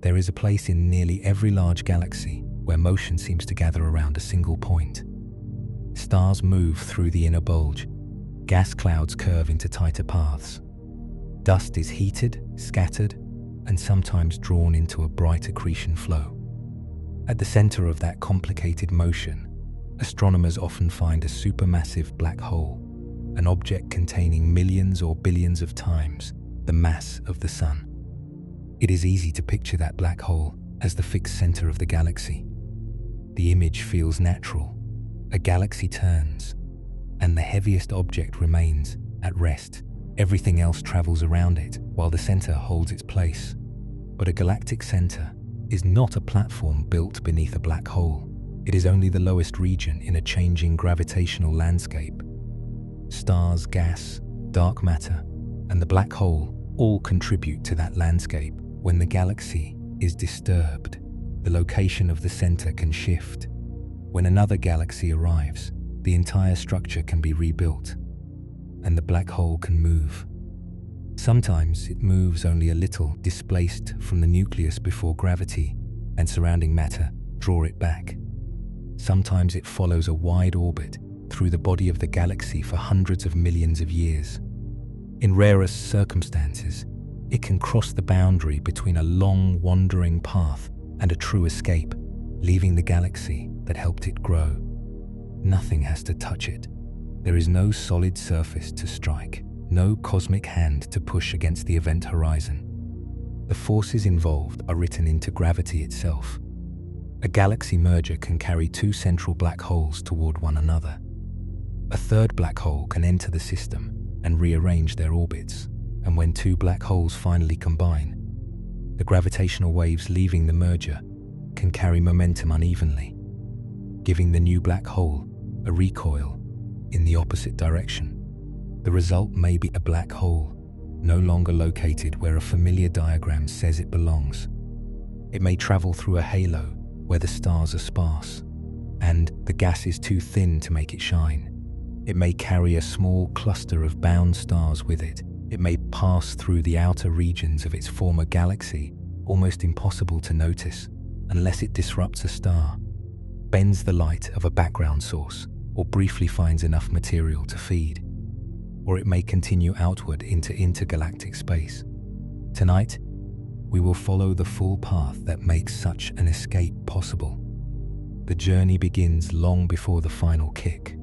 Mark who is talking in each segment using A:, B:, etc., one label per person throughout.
A: There is a place in nearly every large galaxy where motion seems to gather around a single point. Stars move through the inner bulge. Gas clouds curve into tighter paths. Dust is heated, scattered, and sometimes drawn into a bright accretion flow. At the center of that complicated motion, astronomers often find a supermassive black hole, an object containing millions or billions of times the mass of the Sun. It is easy to picture that black hole as the fixed center of the galaxy. The image feels natural. A galaxy turns, and the heaviest object remains at rest. Everything else travels around it, while the center holds its place. But a galactic center is not a platform built beneath a black hole. It is only the lowest region in a changing gravitational landscape. Stars, gas, dark matter, and the black hole all contribute to that landscape. When the galaxy is disturbed, the location of the center can shift. When another galaxy arrives, the entire structure can be rebuilt, and the black hole can move. Sometimes it moves only a little, displaced from the nucleus before gravity and surrounding matter draw it back. Sometimes it follows a wide orbit through the body of the galaxy for hundreds of millions of years. In rarest circumstances, it can cross the boundary between a long wandering path and a true escape, leaving the galaxy that helped it grow. Nothing has to touch it. There is no solid surface to strike, no cosmic hand to push against the event horizon. The forces involved are written into gravity itself. A galaxy merger can carry two central black holes toward one another. A third black hole can enter the system and rearrange their orbits, and when two black holes finally combine, the gravitational waves leaving the merger can carry momentum unevenly, giving the new black hole a recoil in the opposite direction. The result may be a black hole, no longer located where a familiar diagram says it belongs. It may travel through a halo where the stars are sparse, and the gas is too thin to make it shine. It may carry a small cluster of bound stars with it. It may pass through the outer regions of its former galaxy, almost impossible to notice, unless it disrupts a star, bends the light of a background source, or briefly finds enough material to feed. Or it may continue outward into intergalactic space. Tonight, we will follow the full path that makes such an escape possible. The journey begins long before the final kick.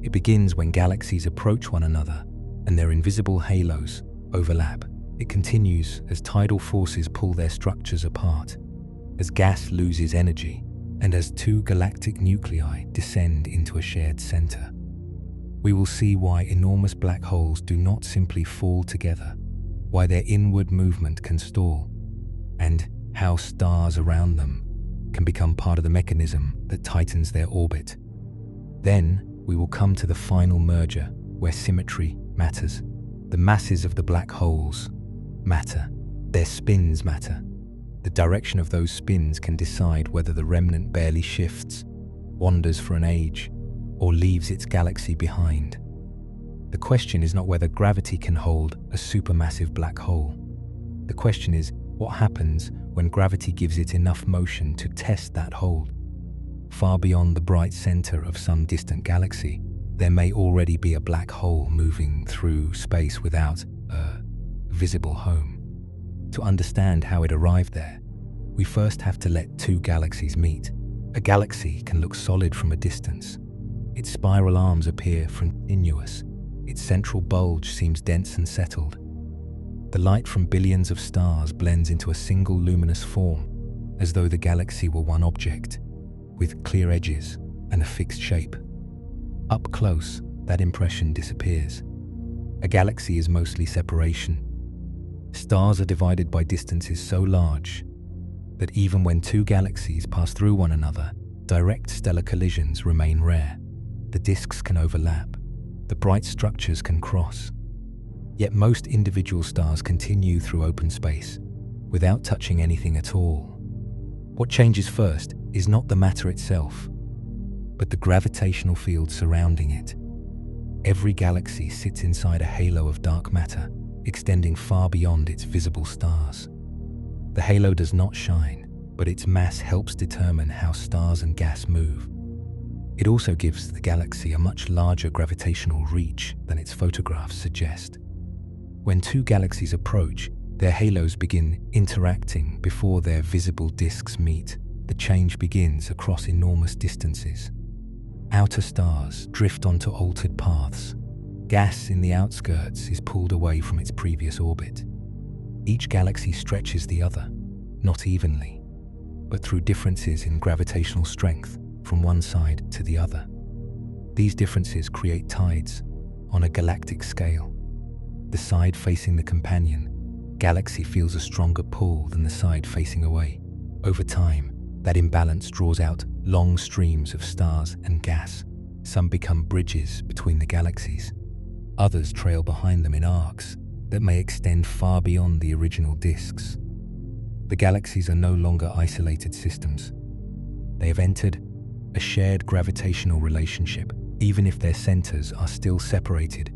A: It begins when galaxies approach one another and their invisible halos overlap. It continues as tidal forces pull their structures apart, as gas loses energy, and as two galactic nuclei descend into a shared center. We will see why enormous black holes do not simply fall together, why their inward movement can stall, and how stars around them can become part of the mechanism that tightens their orbit. Then we will come to the final merger, where symmetry matters. The masses of the black holes matter. Their spins matter. The direction of those spins can decide whether the remnant barely shifts, wanders for an age, or leaves its galaxy behind. The question is not whether gravity can hold a supermassive black hole. The question is, what happens when gravity gives it enough motion to test that hold? Far beyond the bright center of some distant galaxy, there may already be a black hole moving through space without a visible home. To understand how it arrived there, we first have to let two galaxies meet. A galaxy can look solid from a distance. Its spiral arms appear continuous. Its central bulge seems dense and settled. The light from billions of stars blends into a single luminous form, as though the galaxy were one object, with clear edges and a fixed shape. Up close, that impression disappears. A galaxy is mostly separation. Stars are divided by distances so large that even when two galaxies pass through one another, direct stellar collisions remain rare. The disks can overlap. The bright structures can cross. Yet most individual stars continue through open space, without touching anything at all. What changes first is not the matter itself, but the gravitational field surrounding it. Every galaxy sits inside a halo of dark matter, extending far beyond its visible stars. The halo does not shine, but its mass helps determine how stars and gas move. It also gives the galaxy a much larger gravitational reach than its photographs suggest. When two galaxies approach, their halos begin interacting before their visible disks meet. The change begins across enormous distances. Outer stars drift onto altered paths. Gas in the outskirts is pulled away from its previous orbit. Each galaxy stretches the other, not evenly, but through differences in gravitational strength from one side to the other. These differences create tides on a galactic scale. The side facing the companion galaxy feels a stronger pull than the side facing away. Over time, that imbalance draws out long streams of stars and gas. Some become bridges between the galaxies. Others trail behind them in arcs that may extend far beyond the original disks. The galaxies are no longer isolated systems. They have entered a shared gravitational relationship, even if their centers are still separated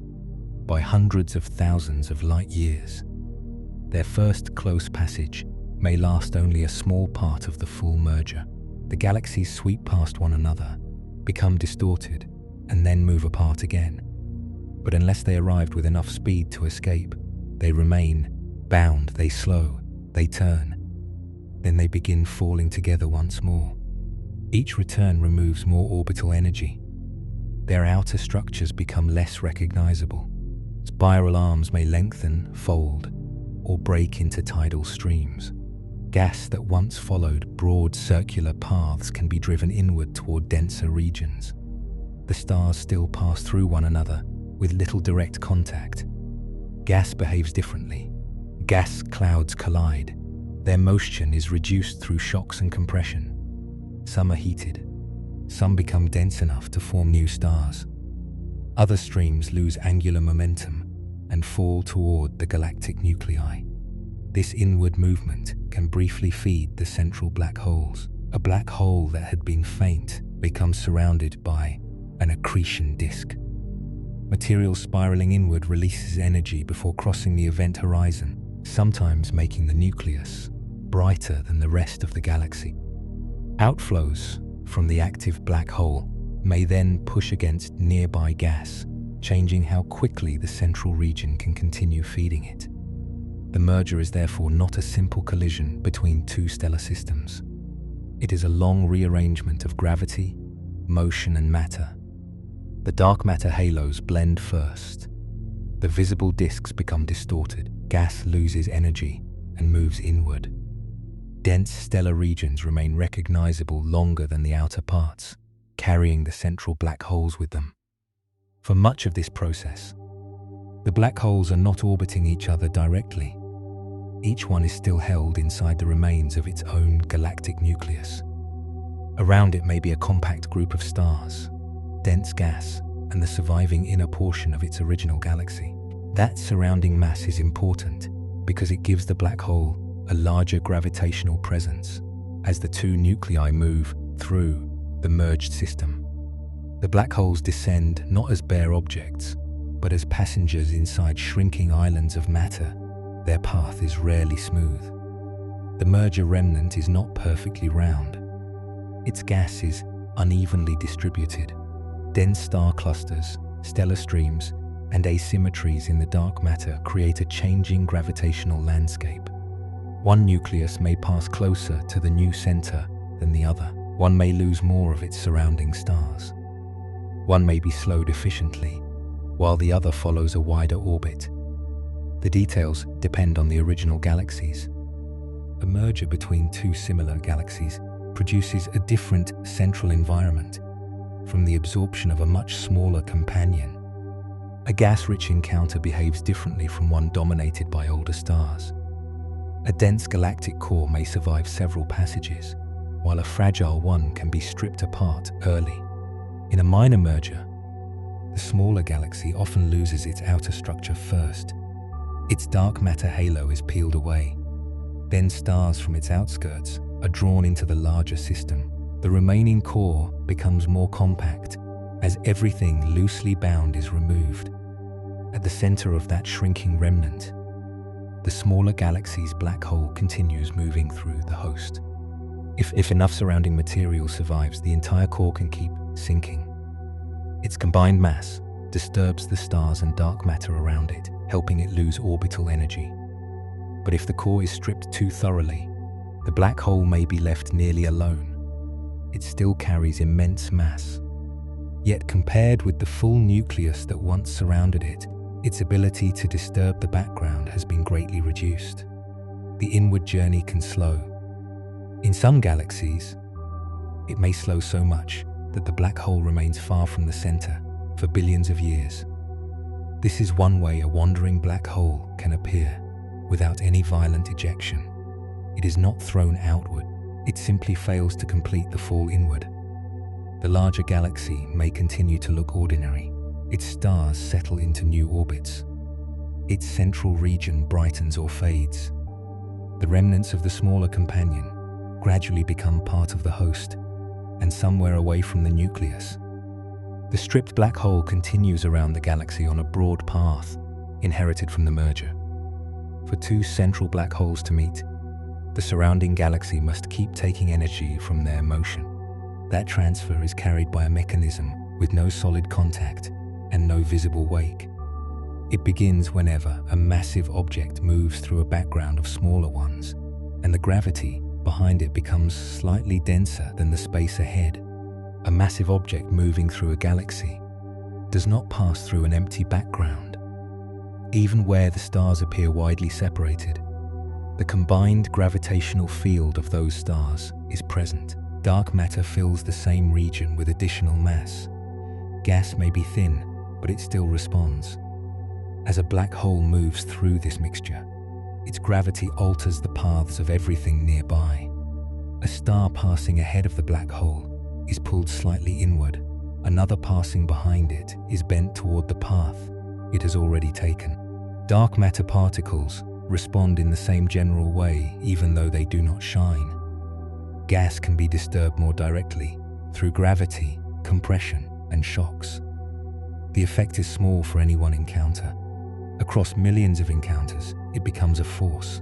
A: by hundreds of thousands of light years. Their first close passage may last only a small part of the full merger. The galaxies sweep past one another, become distorted, and then move apart again. But unless they arrived with enough speed to escape, they remain bound. They slow, they turn, then they begin falling together once more. Each return removes more orbital energy. Their outer structures become less recognizable. Spiral arms may lengthen, fold, or break into tidal streams. Gas that once followed broad circular paths can be driven inward toward denser regions. The stars still pass through one another with little direct contact. Gas behaves differently. Gas clouds collide. Their motion is reduced through shocks and compression. Some are heated. Some become dense enough to form new stars. Other streams lose angular momentum and fall toward the galactic nuclei. This inward movement can briefly feed the central black holes. A black hole that had been faint becomes surrounded by an accretion disk. Material spiraling inward releases energy before crossing the event horizon, sometimes making the nucleus brighter than the rest of the galaxy. Outflows from the active black hole may then push against nearby gas, changing how quickly the central region can continue feeding it. The merger is therefore not a simple collision between two stellar systems. It is a long rearrangement of gravity, motion, and matter. The dark matter halos blend first. The visible disks become distorted. Gas loses energy and moves inward. Dense stellar regions remain recognizable longer than the outer parts, carrying the central black holes with them. For much of this process, the black holes are not orbiting each other directly. Each one is still held inside the remains of its own galactic nucleus. Around it may be a compact group of stars, dense gas, and the surviving inner portion of its original galaxy. That surrounding mass is important because it gives the black hole a larger gravitational presence as the two nuclei move through the merged system. The black holes descend not as bare objects, but as passengers inside shrinking islands of matter. Their path is rarely smooth. The merger remnant is not perfectly round. Its gas is unevenly distributed. Dense star clusters, stellar streams, and asymmetries in the dark matter create a changing gravitational landscape. One nucleus may pass closer to the new center than the other. One may lose more of its surrounding stars. One may be slowed efficiently, while the other follows a wider orbit. The details depend on the original galaxies. A merger between two similar galaxies produces a different central environment from the absorption of a much smaller companion. A gas-rich encounter behaves differently from one dominated by older stars. A dense galactic core may survive several passages, while a fragile one can be stripped apart early. In a minor merger, the smaller galaxy often loses its outer structure first. Its dark matter halo is peeled away. Then stars from its outskirts are drawn into the larger system. The remaining core becomes more compact as everything loosely bound is removed. At the center of that shrinking remnant, the smaller galaxy's black hole continues moving through the host. If enough surrounding material survives, the entire core can keep sinking. Its combined mass disturbs the stars and dark matter around it, helping it lose orbital energy. But if the core is stripped too thoroughly, the black hole may be left nearly alone. It still carries immense mass. Yet compared with the full nucleus that once surrounded it, its ability to disturb the background has been greatly reduced. The inward journey can slow. In some galaxies, it may slow so much that the black hole remains far from the center for billions of years. This is one way a wandering black hole can appear without any violent ejection. It is not thrown outward, it simply fails to complete the fall inward. The larger galaxy may continue to look ordinary. Its stars settle into new orbits. Its central region brightens or fades. The remnants of the smaller companion gradually become part of the host and somewhere away from the nucleus. The stripped black hole continues around the galaxy on a broad path inherited from the merger. For two central black holes to meet, the surrounding galaxy must keep taking energy from their motion. That transfer is carried by a mechanism with no solid contact and no visible wake. It begins whenever a massive object moves through a background of smaller ones, and the gravity behind it becomes slightly denser than the space ahead. A massive object moving through a galaxy does not pass through an empty background. Even where the stars appear widely separated, the combined gravitational field of those stars is present. Dark matter fills the same region with additional mass. Gas may be thin, but it still responds. As a black hole moves through this mixture, its gravity alters the paths of everything nearby. A star passing ahead of the black hole is pulled slightly inward. Another passing behind it is bent toward the path it has already taken. Dark matter particles respond in the same general way, even though they do not shine. Gas can be disturbed more directly through gravity, compression, and shocks. The effect is small for any one encounter. Across millions of encounters, it becomes a force.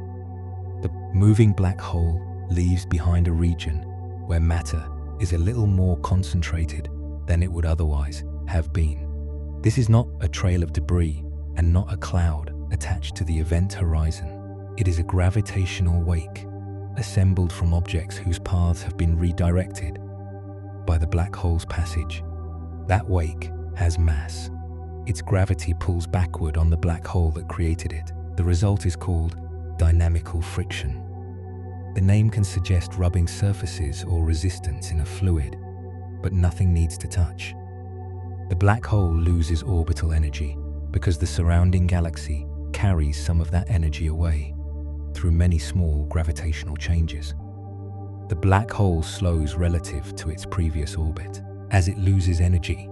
A: The moving black hole leaves behind a region where matter is a little more concentrated than it would otherwise have been. This is not a trail of debris and not a cloud attached to the event horizon. It is a gravitational wake, assembled from objects whose paths have been redirected by the black hole's passage. That wake has mass. Its gravity pulls backward on the black hole that created it. The result is called dynamical friction. The name can suggest rubbing surfaces or resistance in a fluid, but nothing needs to touch. The black hole loses orbital energy because the surrounding galaxy carries some of that energy away through many small gravitational changes. The black hole slows relative to its previous orbit. As it loses energy,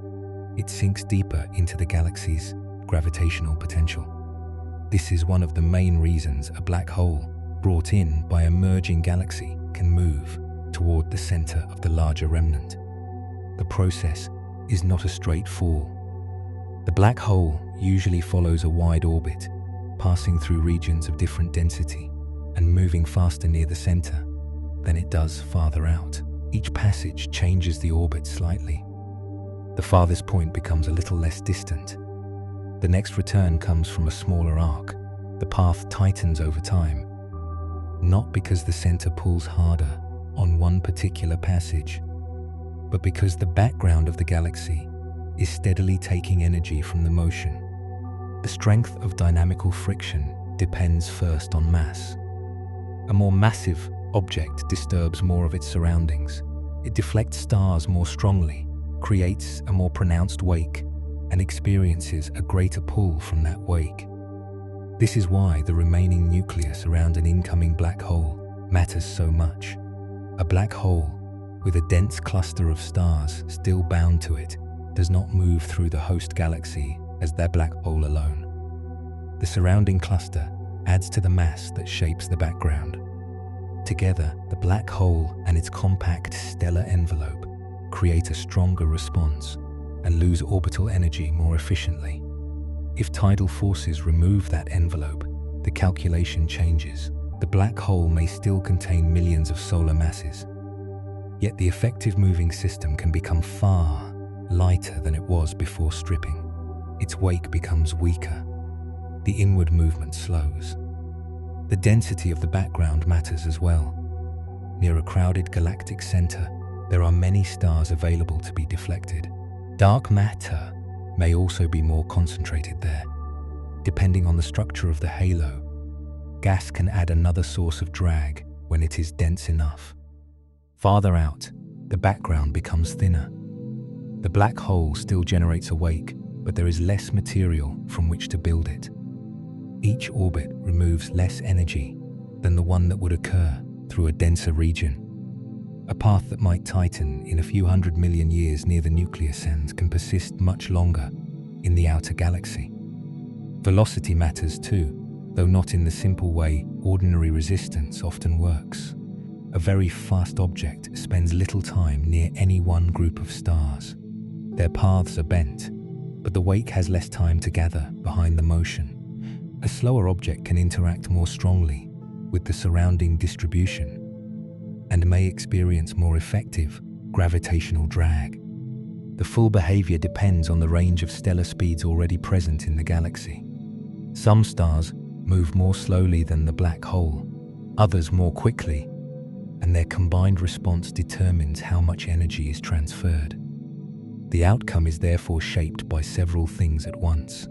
A: it sinks deeper into the galaxy's gravitational potential. This is one of the main reasons a black hole brought in by a merging galaxy can move toward the center of the larger remnant. The process is not a straight fall. The black hole usually follows a wide orbit, passing through regions of different density and moving faster near the center than it does farther out. Each passage changes the orbit slightly. The farthest point becomes a little less distant. The next return comes from a smaller arc. The path tightens over time, not because the center pulls harder on one particular passage, but because the background of the galaxy is steadily taking energy from the motion. The strength of dynamical friction depends first on mass. A more massive object disturbs more of its surroundings. It deflects stars more strongly, creates a more pronounced wake, and experiences a greater pull from that wake. This is why the remaining nucleus around an incoming black hole matters so much. A black hole with a dense cluster of stars still bound to it does not move through the host galaxy as their black hole alone. The surrounding cluster adds to the mass that shapes the background. Together, the black hole and its compact stellar envelope create a stronger response and lose orbital energy more efficiently. If tidal forces remove that envelope, the calculation changes. The black hole may still contain millions of solar masses, yet the effective moving system can become far lighter than it was before stripping. Its wake becomes weaker. The inward movement slows. The density of the background matters as well. Near a crowded galactic center, there are many stars available to be deflected. Dark matter may also be more concentrated there. Depending on the structure of the halo, gas can add another source of drag when it is dense enough. Farther out, the background becomes thinner. The black hole still generates a wake, but there is less material from which to build it. Each orbit removes less energy than the one that would occur through a denser region. A path that might tighten in a few 100 million years near the nucleus and can persist much longer in the outer galaxy. Velocity matters too, though not in the simple way ordinary resistance often works. A very fast object spends little time near any one group of stars. Their paths are bent, but the wake has less time to gather behind the motion. A slower object can interact more strongly with the surrounding distribution and may experience more effective gravitational drag. The full behavior depends on the range of stellar speeds already present in the galaxy. Some stars move more slowly than the black hole, others more quickly, and their combined response determines how much energy is transferred. The outcome is therefore shaped by several things at once.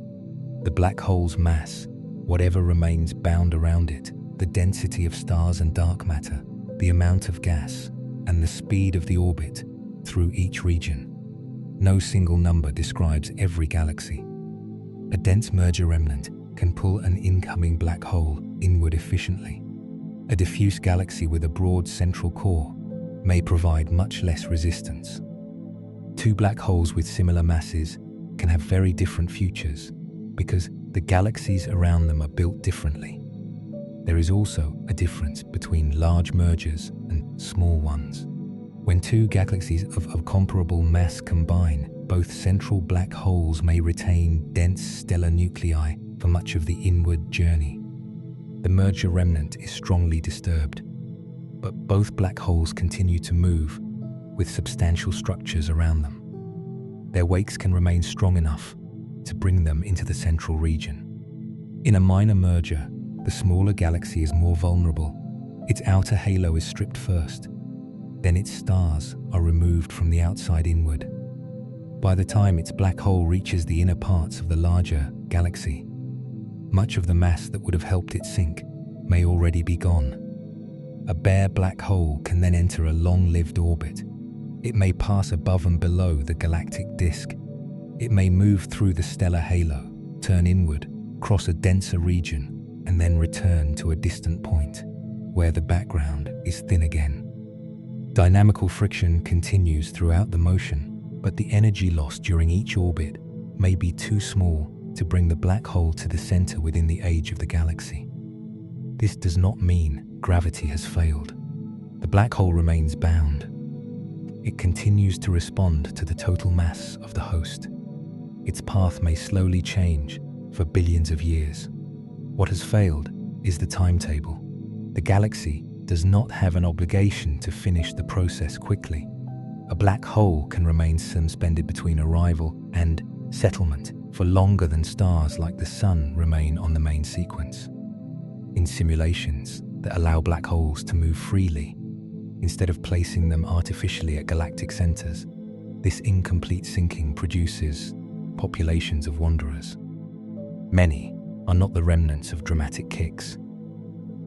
A: The black hole's mass, whatever remains bound around it, the density of stars and dark matter, the amount of gas, and the speed of the orbit through each region. No single number describes every galaxy. A dense merger remnant can pull an incoming black hole inward efficiently. A diffuse galaxy with a broad central core may provide much less resistance. Two black holes with similar masses can have very different futures because the galaxies around them are built differently. There is also a difference between large mergers and small ones. When two galaxies of comparable mass combine, both central black holes may retain dense stellar nuclei for much of the inward journey. The merger remnant is strongly disturbed, but both black holes continue to move with substantial structures around them. Their wakes can remain strong enough to bring them into the central region. In a minor merger, the smaller galaxy is more vulnerable. Its outer halo is stripped first, then its stars are removed from the outside inward. By the time its black hole reaches the inner parts of the larger galaxy, much of the mass that would have helped it sink may already be gone. A bare black hole can then enter a long-lived orbit. It may pass above and below the galactic disk. It may move through the stellar halo, turn inward, cross a denser region, and then return to a distant point, where the background is thin again. Dynamical friction continues throughout the motion, but the energy lost during each orbit may be too small to bring the black hole to the center within the age of the galaxy. This does not mean gravity has failed. The black hole remains bound. It continues to respond to the total mass of the host. Its path may slowly change for billions of years. What has failed is the timetable. The galaxy does not have an obligation to finish the process quickly. A black hole can remain suspended between arrival and settlement for longer than stars like the Sun remain on the main sequence. In simulations that allow black holes to move freely, instead of placing them artificially at galactic centers, this incomplete sinking produces populations of wanderers. Many are not the remnants of dramatic kicks.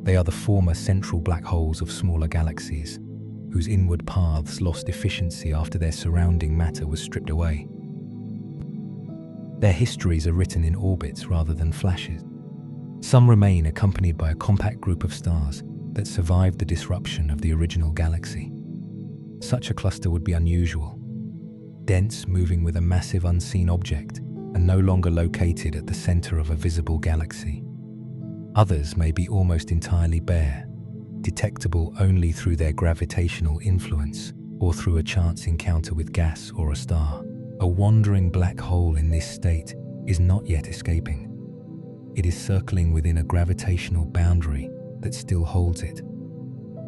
A: They are the former central black holes of smaller galaxies, whose inward paths lost efficiency after their surrounding matter was stripped away. Their histories are written in orbits rather than flashes. Some remain accompanied by a compact group of stars that survived the disruption of the original galaxy. Such a cluster would be unusual, dense, moving with a massive unseen object, and no longer located at the center of a visible galaxy. Others may be almost entirely bare, detectable only through their gravitational influence or through a chance encounter with gas or a star. A wandering black hole in this state is not yet escaping. it is circling within a gravitational boundary that still holds it.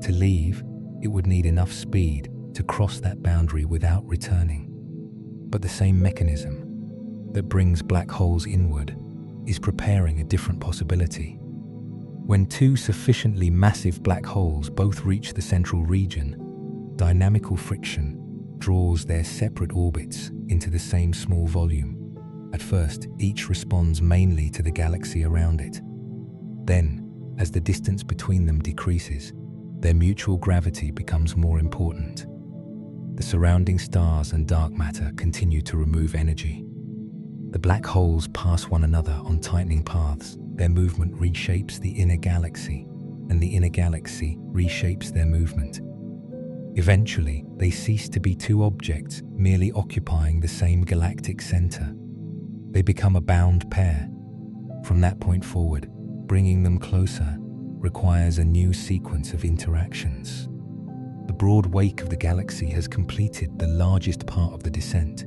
A: To leave, it would need enough speed to cross that boundary without returning. But the same mechanism that brings black holes inward is preparing a different possibility. When two sufficiently massive black holes both reach the central region, dynamical friction draws their separate orbits into the same small volume. At first, each responds mainly to the galaxy around it. Then, as the distance between them decreases, their mutual gravity becomes more important. The surrounding stars and dark matter continue to remove energy. The black holes pass one another on tightening paths. Their movement reshapes the inner galaxy, and the inner galaxy reshapes their movement. Eventually, they cease to be two objects merely occupying the same galactic center. They become a bound pair. From that point forward, bringing them closer requires a new sequence of interactions. The broad wake of the galaxy has completed the largest part of the descent.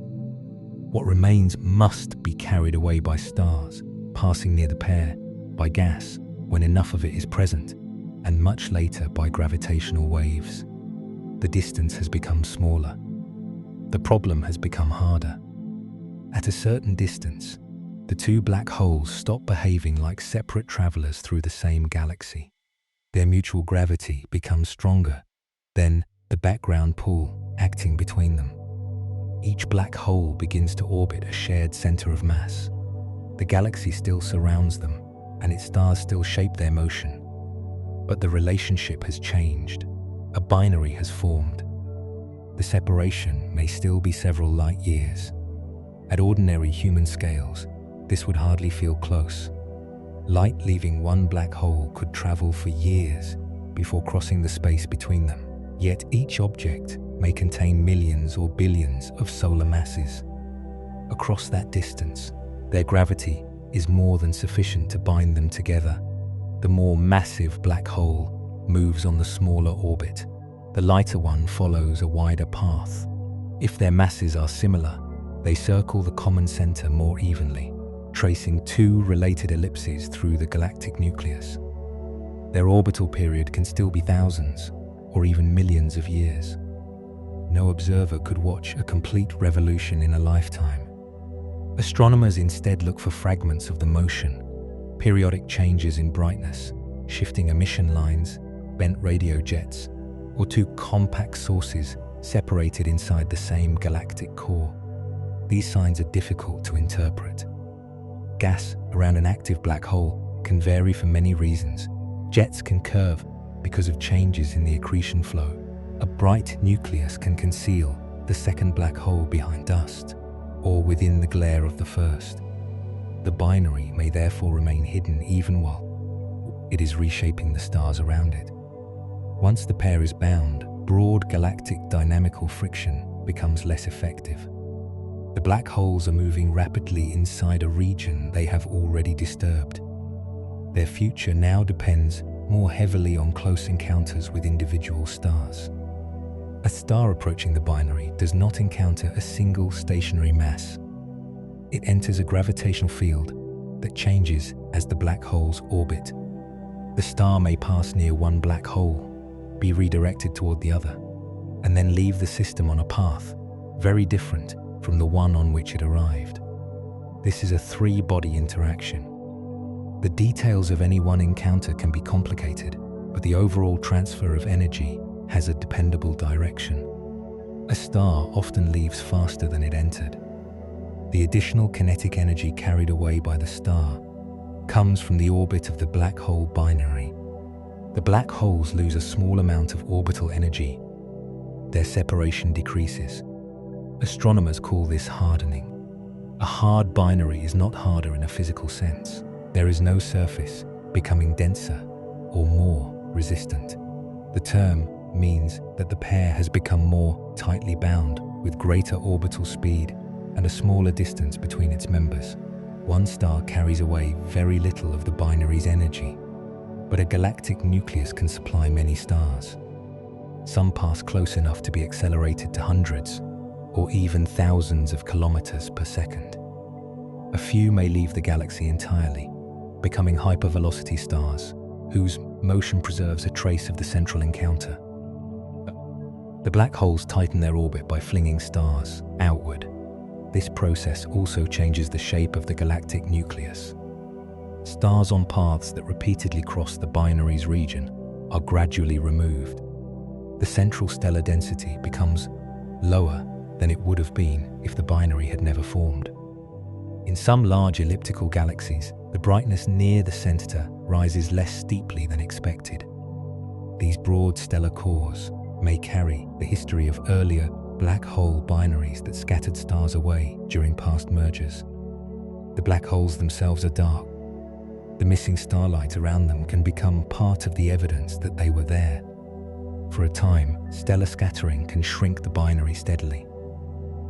A: What remains must be carried away by stars, passing near the pair, by gas, when enough of it is present, and much later by gravitational waves. The distance has become smaller. The problem has become harder. At a certain distance, the two black holes stop behaving like separate travelers through the same galaxy. Their mutual gravity becomes stronger, then the background pull acting between them. Each black hole begins to orbit a shared center of mass. The galaxy still surrounds them, and its stars still shape their motion. But the relationship has changed. A binary has formed. The separation may still be several light years. At ordinary human scales, this would hardly feel close. Light leaving one black hole could travel for years before crossing the space between them. Yet each object may contain millions or billions of solar masses. Across that distance, their gravity is more than sufficient to bind them together. The more massive black hole moves on the smaller orbit. The lighter one follows a wider path. If their masses are similar, they circle the common center more evenly, tracing two related ellipses through the galactic nucleus. Their orbital period can still be thousands or even millions of years. No observer could watch a complete revolution in a lifetime. Astronomers instead look for fragments of the motion, periodic changes in brightness, shifting emission lines, bent radio jets, or two compact sources separated inside the same galactic core. These signs are difficult to interpret. Gas around an active black hole can vary for many reasons. Jets can curve because of changes in the accretion flow. A bright nucleus can conceal the second black hole behind dust, or within the glare of the first. The binary may therefore remain hidden even while it is reshaping the stars around it. Once the pair is bound, broad galactic dynamical friction becomes less effective. The black holes are moving rapidly inside a region they have already disturbed. Their future now depends more heavily on close encounters with individual stars. A star approaching the binary does not encounter a single stationary mass. It enters a gravitational field that changes as the black holes orbit. The star may pass near one black hole, be redirected toward the other, and then leave the system on a path very different from the one on which it arrived. This is a three-body interaction. The details of any one encounter can be complicated, but the overall transfer of energy has a dependable direction. A star often leaves faster than it entered. The additional kinetic energy carried away by the star comes from the orbit of the black hole binary. The black holes lose a small amount of orbital energy. Their separation decreases. Astronomers call this hardening. A hard binary is not harder in a physical sense. There is no surface becoming denser or more resistant. The term means that the pair has become more tightly bound with greater orbital speed and a smaller distance between its members. One star carries away very little of the binary's energy, but a galactic nucleus can supply many stars. Some pass close enough to be accelerated to hundreds or even thousands of kilometers per second. A few may leave the galaxy entirely, becoming hypervelocity stars, whose motion preserves a trace of the central encounter. The black holes tighten their orbit by flinging stars outward. This process also changes the shape of the galactic nucleus. Stars on paths that repeatedly cross the binaries region are gradually removed. The central stellar density becomes lower than it would have been if the binary had never formed. In some large elliptical galaxies, the brightness near the center rises less steeply than expected. These broad stellar cores may carry the history of earlier black hole binaries that scattered stars away during past mergers. The black holes themselves are dark. The missing starlight around them can become part of the evidence that they were there. For a time, stellar scattering can shrink the binary steadily.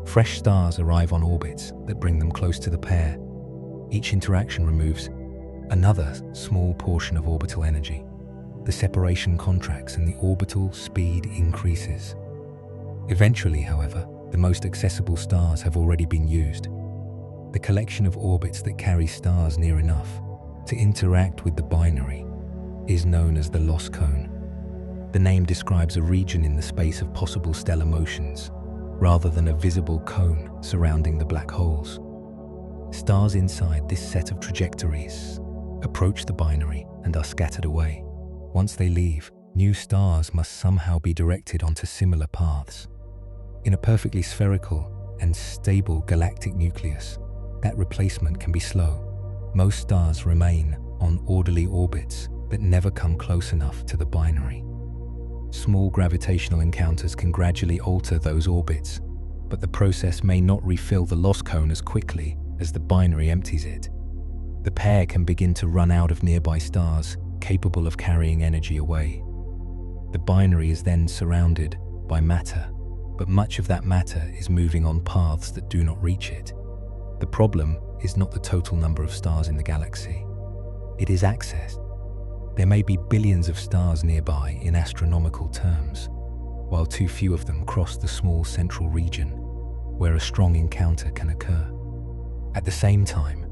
A: Fresh stars arrive on orbits that bring them close to the pair. Each interaction removes another small portion of orbital energy. The separation contracts and the orbital speed increases. Eventually, however, the most accessible stars have already been used. The collection of orbits that carry stars near enough to interact with the binary is known as the loss cone. The name describes a region in the space of possible stellar motions, rather than a visible cone surrounding the black holes. Stars inside this set of trajectories approach the binary and are scattered away. Once they leave, new stars must somehow be directed onto similar paths. In a perfectly spherical and stable galactic nucleus, that replacement can be slow. Most stars remain on orderly orbits that never come close enough to the binary. Small gravitational encounters can gradually alter those orbits, but the process may not refill the loss cone as quickly as the binary empties it. The pair can begin to run out of nearby stars capable of carrying energy away. The binary is then surrounded by matter, but much of that matter is moving on paths that do not reach it. The problem is not the total number of stars in the galaxy. It is access. There may be billions of stars nearby in astronomical terms, while too few of them cross the small central region where a strong encounter can occur. At the same time,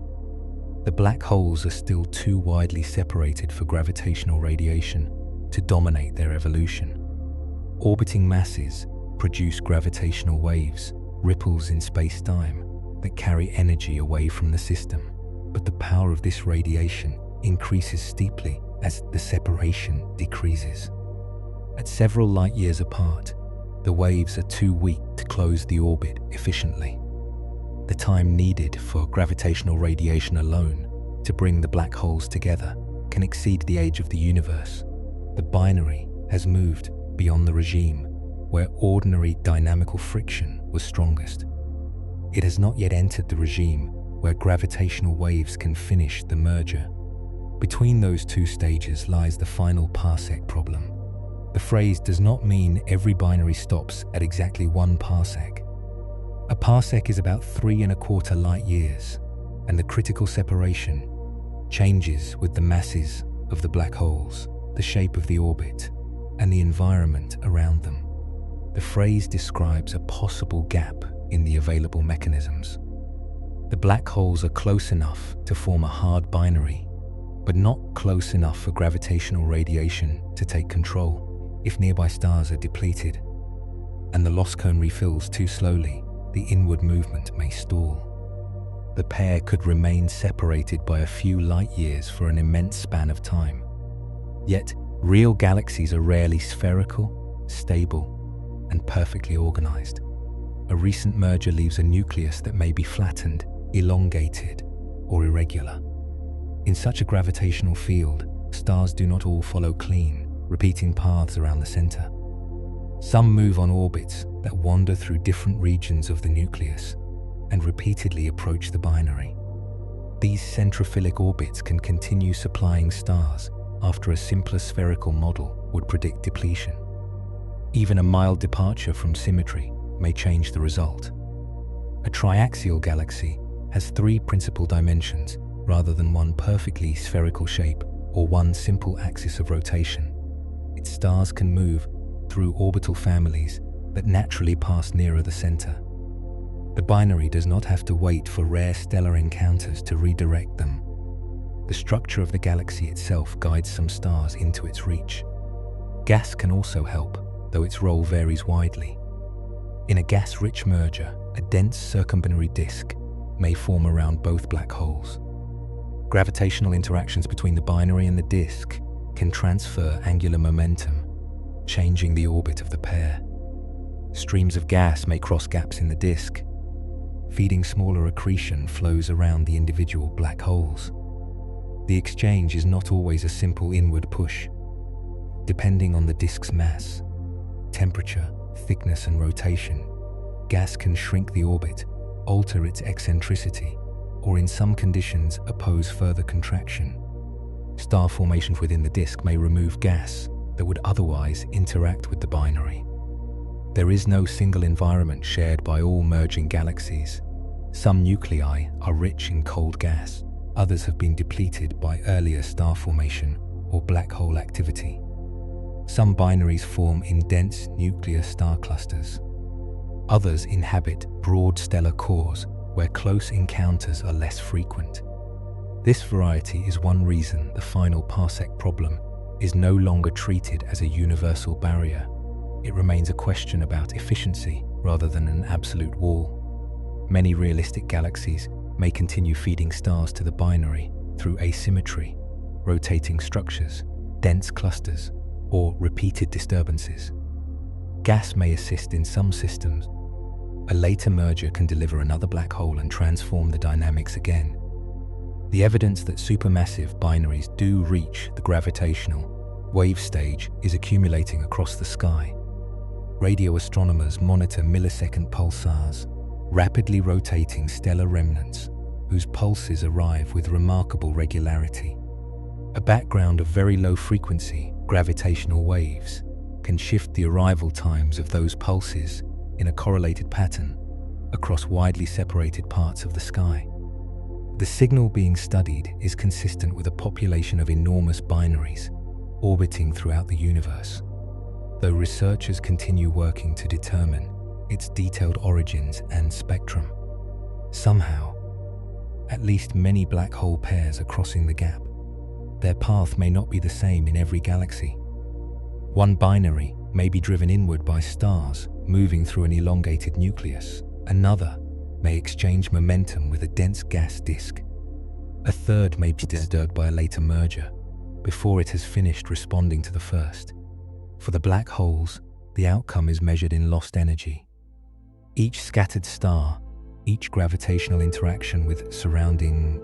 A: the black holes are still too widely separated for gravitational radiation to dominate their evolution. Orbiting masses produce gravitational waves, ripples in space-time, that carry energy away from the system. But the power of this radiation increases steeply as the separation decreases. At several light years apart, the waves are too weak to close the orbit efficiently. The time needed for gravitational radiation alone to bring the black holes together can exceed the age of the universe. The binary has moved beyond the regime where ordinary dynamical friction was strongest. It has not yet entered the regime where gravitational waves can finish the merger. Between those two stages lies the final parsec problem. The phrase does not mean every binary stops at exactly 1 parsec. A parsec is about 3¼ light years, and the critical separation changes with the masses of the black holes, the shape of the orbit, and the environment around them. The phrase describes a possible gap in the available mechanisms. The black holes are close enough to form a hard binary, but not close enough for gravitational radiation to take control. If nearby stars are depleted and the loss cone refills too slowly, the inward movement may stall. The pair could remain separated by a few light years for an immense span of time. Yet, real galaxies are rarely spherical, stable, and perfectly organized. A recent merger leaves a nucleus that may be flattened, elongated, or irregular. In such a gravitational field, stars do not all follow clean, repeating paths around the center. Some move on orbits that wander through different regions of the nucleus and repeatedly approach the binary. These centrophilic orbits can continue supplying stars after a simpler spherical model would predict depletion. Even a mild departure from symmetry may change the result. A triaxial galaxy has 3 principal dimensions rather than one perfectly spherical shape or one simple axis of rotation. Its stars can move through orbital families that naturally pass nearer the center. The binary does not have to wait for rare stellar encounters to redirect them. The structure of the galaxy itself guides some stars into its reach. Gas can also help, though its role varies widely. In a gas-rich merger, a dense circumbinary disk may form around both black holes. Gravitational interactions between the binary and the disk can transfer angular momentum, changing the orbit of the pair. Streams of gas may cross gaps in the disk, feeding smaller accretion flows around the individual black holes. The exchange is not always a simple inward push. Depending on the disk's mass, temperature, thickness, and rotation, gas can shrink the orbit, alter its eccentricity, or in some conditions oppose further contraction. Star formation within the disk may remove gas that would otherwise interact with the binary. There is no single environment shared by all merging galaxies. Some nuclei are rich in cold gas, others have been depleted by earlier star formation or black hole activity. Some binaries form in dense nuclear star clusters. Others inhabit broad stellar cores where close encounters are less frequent. This variety is one reason the final parsec problem is no longer treated as a universal barrier. It remains a question about efficiency rather than an absolute wall. Many realistic galaxies may continue feeding stars to the binary through asymmetry, rotating structures, dense clusters, or repeated disturbances. Gas may assist in some systems. A later merger can deliver another black hole and transform the dynamics again. The evidence that supermassive binaries do reach the gravitational wave stage is accumulating across the sky. Radio astronomers monitor millisecond pulsars, rapidly rotating stellar remnants whose pulses arrive with remarkable regularity. A background of very low frequency gravitational waves can shift the arrival times of those pulses in a correlated pattern across widely separated parts of the sky. The signal being studied is consistent with a population of enormous binaries orbiting throughout the universe, though researchers continue working to determine its detailed origins and spectrum. Somehow, at least many black hole pairs are crossing the gap. Their path may not be the same in every galaxy. One binary may be driven inward by stars moving through an elongated nucleus. Another may exchange momentum with a dense gas disk. A third may be disturbed by a later merger before it has finished responding to the first. For the black holes, the outcome is measured in lost energy. Each scattered star, each gravitational interaction with surrounding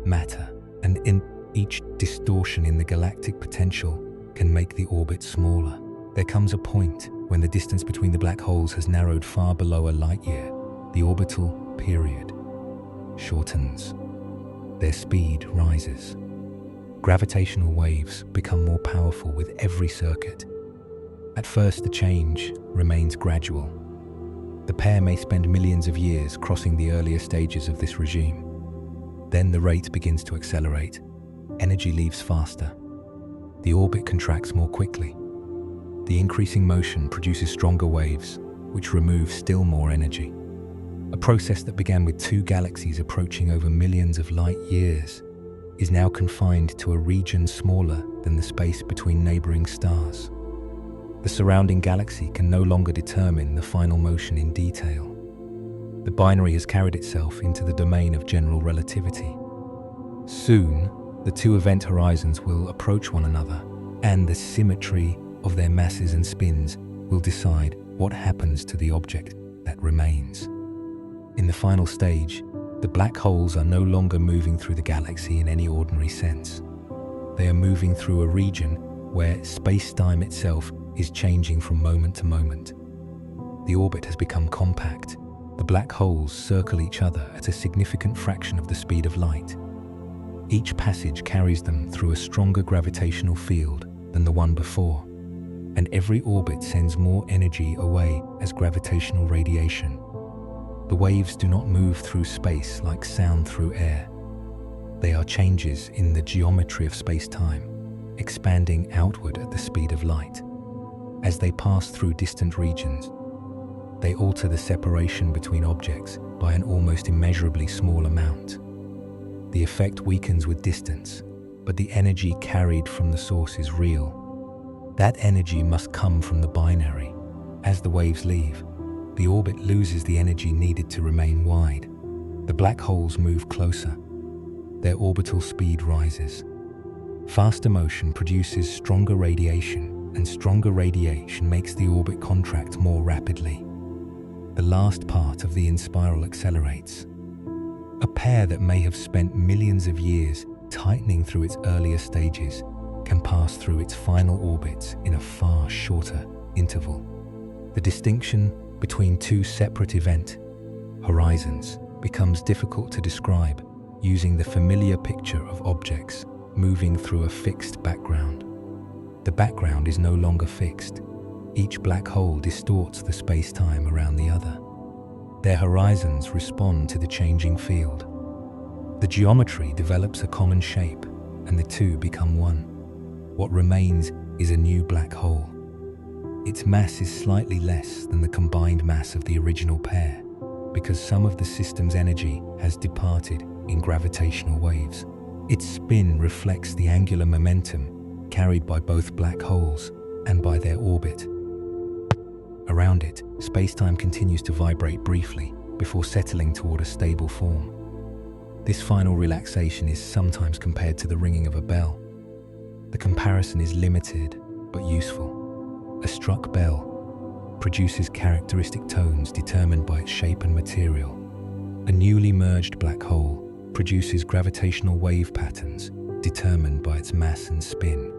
A: matter, and in each distortion in the galactic potential can make the orbit smaller. There comes a point when the distance between the black holes has narrowed far below a light year. The orbital period shortens. Their speed rises. Gravitational waves become more powerful with every circuit. At first, the change remains gradual. The pair may spend millions of years crossing the earlier stages of this regime. Then the rate begins to accelerate. Energy leaves faster. The orbit contracts more quickly. The increasing motion produces stronger waves, which remove still more energy. A process that began with two galaxies approaching over millions of light years is now confined to a region smaller than the space between neighboring stars. The surrounding galaxy can no longer determine the final motion in detail. The binary has carried itself into the domain of general relativity. Soon, the two event horizons will approach one another, and the symmetry of their masses and spins will decide what happens to the object that remains. In the final stage, the black holes are no longer moving through the galaxy in any ordinary sense. They are moving through a region where space-time itself is changing from moment to moment. The orbit has become compact. The black holes circle each other at a significant fraction of the speed of light. Each passage carries them through a stronger gravitational field than the one before, and every orbit sends more energy away as gravitational radiation. The waves do not move through space like sound through air. They are changes in the geometry of space-time, expanding outward at the speed of light. As they pass through distant regions, they alter the separation between objects by an almost immeasurably small amount. The effect weakens with distance, but the energy carried from the source is real. That energy must come from the binary. As the waves leave, the orbit loses the energy needed to remain wide. The black holes move closer. Their orbital speed rises. Faster motion produces stronger radiation, and stronger radiation makes the orbit contract more rapidly. The last part of the in-spiral accelerates. A pair that may have spent millions of years tightening through its earlier stages can pass through its final orbits in a far shorter interval. The distinction between two separate event horizons becomes difficult to describe using the familiar picture of objects moving through a fixed background. The background is no longer fixed. Each black hole distorts the space-time around the other. Their horizons respond to the changing field. The geometry develops a common shape, and the two become one. What remains is a new black hole. Its mass is slightly less than the combined mass of the original pair, because some of the system's energy has departed in gravitational waves. Its spin reflects the angular momentum carried by both black holes and by their orbit. Around it, space-time continues to vibrate briefly before settling toward a stable form. This final relaxation is sometimes compared to the ringing of a bell. The comparison is limited but useful. A struck bell produces characteristic tones determined by its shape and material. A newly merged black hole produces gravitational wave patterns determined by its mass and spin.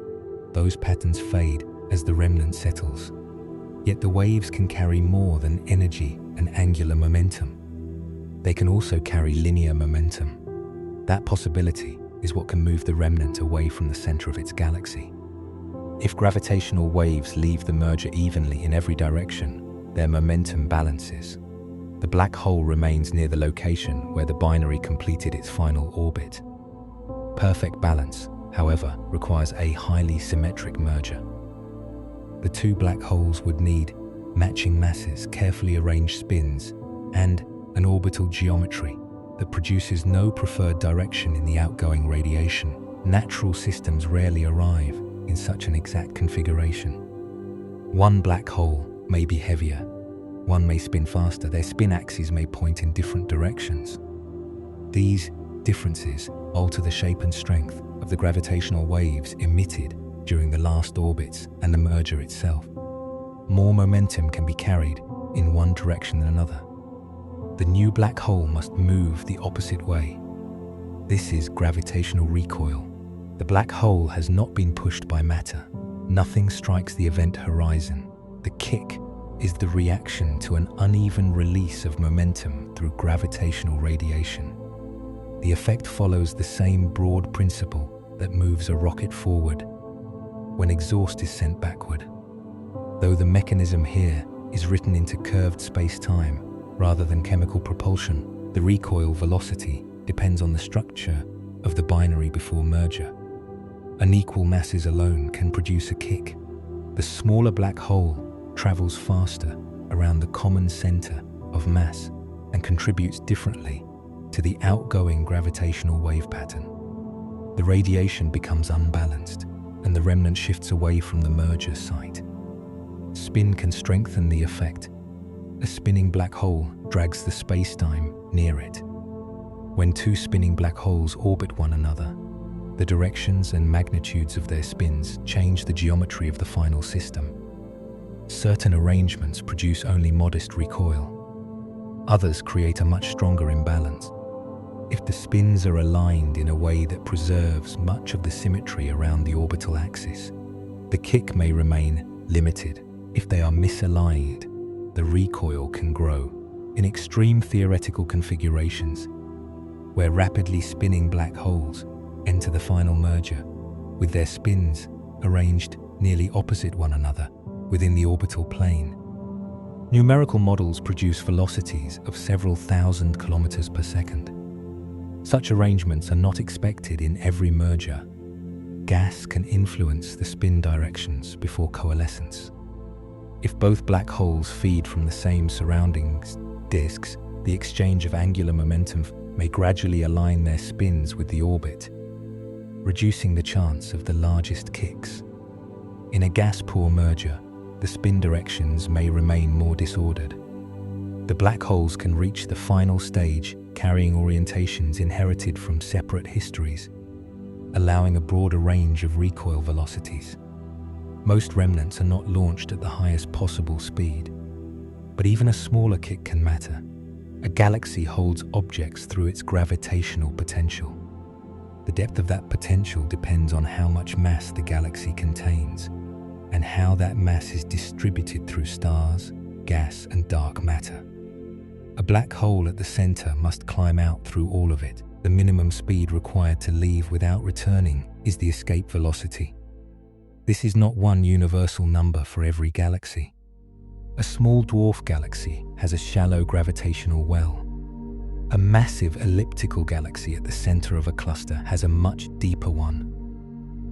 A: Those patterns fade as the remnant settles. Yet the waves can carry more than energy and angular momentum. They can also carry linear momentum. That possibility is what can move the remnant away from the center of its galaxy. If gravitational waves leave the merger evenly in every direction, their momentum balances. The black hole remains near the location where the binary completed its final orbit. Perfect balance, however, requires a highly symmetric merger. The two black holes would need matching masses, carefully arranged spins, and an orbital geometry that produces no preferred direction in the outgoing radiation. Natural systems rarely arrive in such an exact configuration. One black hole may be heavier, one may spin faster, their spin axes may point in different directions. These differences alter the shape and strength of the gravitational waves emitted during the last orbits and the merger itself. More momentum can be carried in one direction than another. The new black hole must move the opposite way. This is gravitational recoil. The black hole has not been pushed by matter. Nothing strikes the event horizon. The kick is the reaction to an uneven release of momentum through gravitational radiation. The effect follows the same broad principle that moves a rocket forward when exhaust is sent backward. Though the mechanism here is written into curved space-time rather than chemical propulsion, the recoil velocity depends on the structure of the binary before merger. Unequal masses alone can produce a kick. The smaller black hole travels faster around the common center of mass and contributes differently to the outgoing gravitational wave pattern. The radiation becomes unbalanced, and the remnant shifts away from the merger site. Spin can strengthen the effect. A spinning black hole drags the space-time near it. When two spinning black holes orbit one another, the directions and magnitudes of their spins change the geometry of the final system. Certain arrangements produce only modest recoil. Others create a much stronger imbalance. If the spins are aligned in a way that preserves much of the symmetry around the orbital axis, the kick may remain limited. If they are misaligned, the recoil can grow. In extreme theoretical configurations, where rapidly spinning black holes enter the final merger, with their spins arranged nearly opposite one another within the orbital plane, numerical models produce velocities of several thousand kilometers per second. Such arrangements are not expected in every merger. Gas can influence the spin directions before coalescence. If both black holes feed from the same surrounding disks, the exchange of angular momentum may gradually align their spins with the orbit. reducing the chance of the largest kicks. In a gas-poor merger, the spin directions may remain more disordered. The black holes can reach the final stage carrying orientations inherited from separate histories, allowing a broader range of recoil velocities. Most remnants are not launched at the highest possible speed, but even a smaller kick can matter. A galaxy holds objects through its gravitational potential. The depth of that potential depends on how much mass the galaxy contains and how that mass is distributed through stars, gas, and dark matter. A black hole at the center must climb out through all of it. The minimum speed required to leave without returning is the escape velocity. This is not one universal number for every galaxy. A small dwarf galaxy has a shallow gravitational well. A massive elliptical galaxy at the center of a cluster has a much deeper one.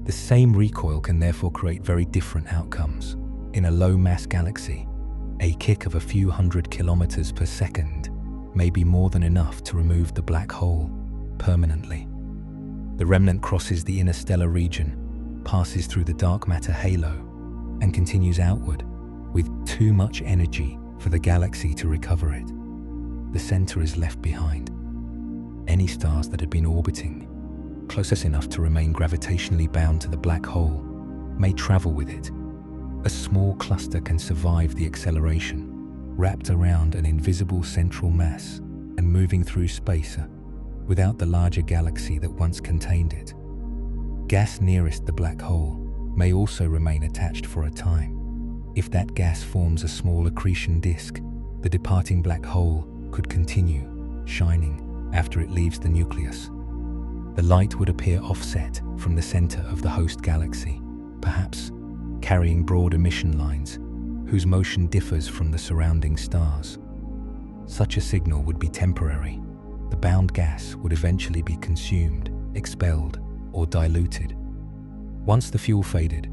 A: The same recoil can therefore create very different outcomes. In a low-mass galaxy, a kick of a few hundred kilometers per second may be more than enough to remove the black hole permanently. The remnant crosses the interstellar region, passes through the dark matter halo, and continues outward with too much energy for the galaxy to recover it. The center is left behind. Any stars that had been orbiting close enough to remain gravitationally bound to the black hole may travel with it. A small cluster can survive the acceleration, wrapped around an invisible central mass and moving through space without the larger galaxy that once contained it. Gas nearest the black hole may also remain attached for a time. If that gas forms a small accretion disk, the departing black hole could continue shining after it leaves the nucleus. The light would appear offset from the center of the host galaxy, perhaps carrying broad emission lines whose motion differs from the surrounding stars. Such a signal would be temporary. The bound gas would eventually be consumed, expelled, or diluted. Once the fuel faded,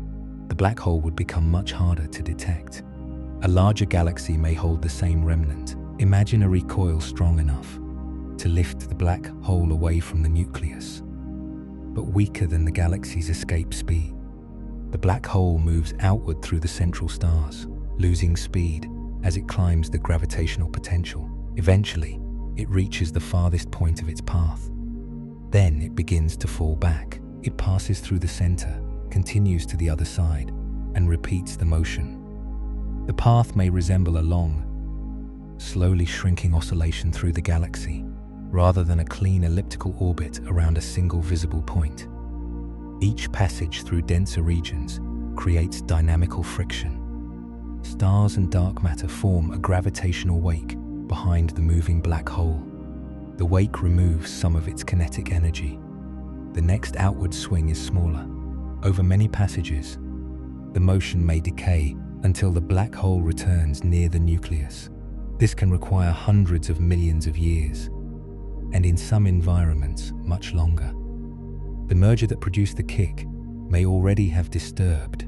A: the black hole would become much harder to detect. A larger galaxy may hold the same remnant. Imagine a recoil strong enough to lift the black hole away from the nucleus, but weaker than the galaxy's escape speed. The black hole moves outward through the central stars, losing speed as it climbs the gravitational potential. Eventually, it reaches the farthest point of its path. Then it begins to fall back. It passes through the center, continues to the other side, and repeats the motion. The path may resemble a long, slowly shrinking oscillation through the galaxy, rather than a clean elliptical orbit around a single visible point. Each passage through denser regions creates dynamical friction. Stars and dark matter form a gravitational wake behind the moving black hole. The wake removes some of its kinetic energy. The next outward swing is smaller. Over many passages, the motion may decay until the black hole returns near the nucleus. This can require hundreds of millions of years, and in some environments, much longer. The merger that produced the kick may already have disturbed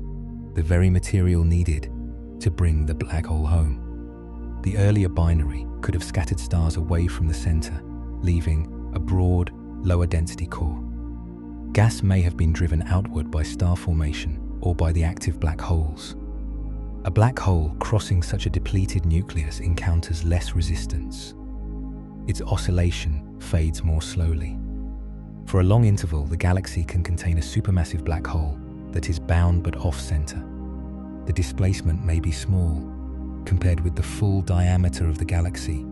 A: the very material needed to bring the black hole home. The earlier binary could have scattered stars away from the center, leaving a broad, lower density core. Gas may have been driven outward by star formation or by the active black holes. A black hole crossing such a depleted nucleus encounters less resistance. Its oscillation fades more slowly. For a long interval, the galaxy can contain a supermassive black hole that is bound but off-center. The displacement may be small compared with the full diameter of the galaxy,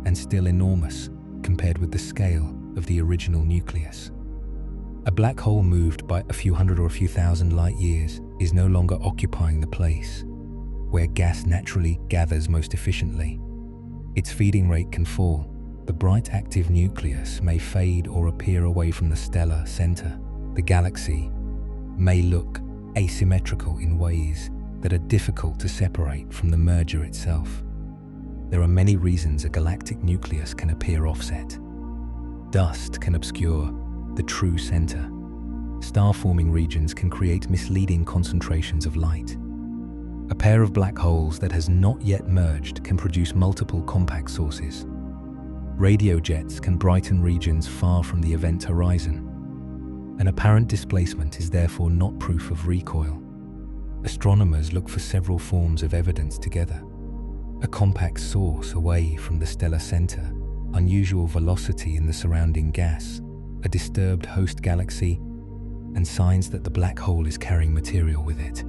A: and still enormous compared with the scale of the original nucleus. A black hole moved by a few hundred or a few thousand light years is no longer occupying the place where gas naturally gathers most efficiently. Its feeding rate can fall. The bright active nucleus may fade or appear away from the stellar center. The galaxy may look asymmetrical in ways that are difficult to separate from the merger itself. There are many reasons a galactic nucleus can appear offset. Dust can obscure the true center. Star-forming regions can create misleading concentrations of light. A pair of black holes that has not yet merged can produce multiple compact sources. Radio jets can brighten regions far from the event horizon. An apparent displacement is therefore not proof of recoil. Astronomers look for several forms of evidence together: a compact source away from the stellar center, unusual velocity in the surrounding gas, a disturbed host galaxy, and signs that the black hole is carrying material with it.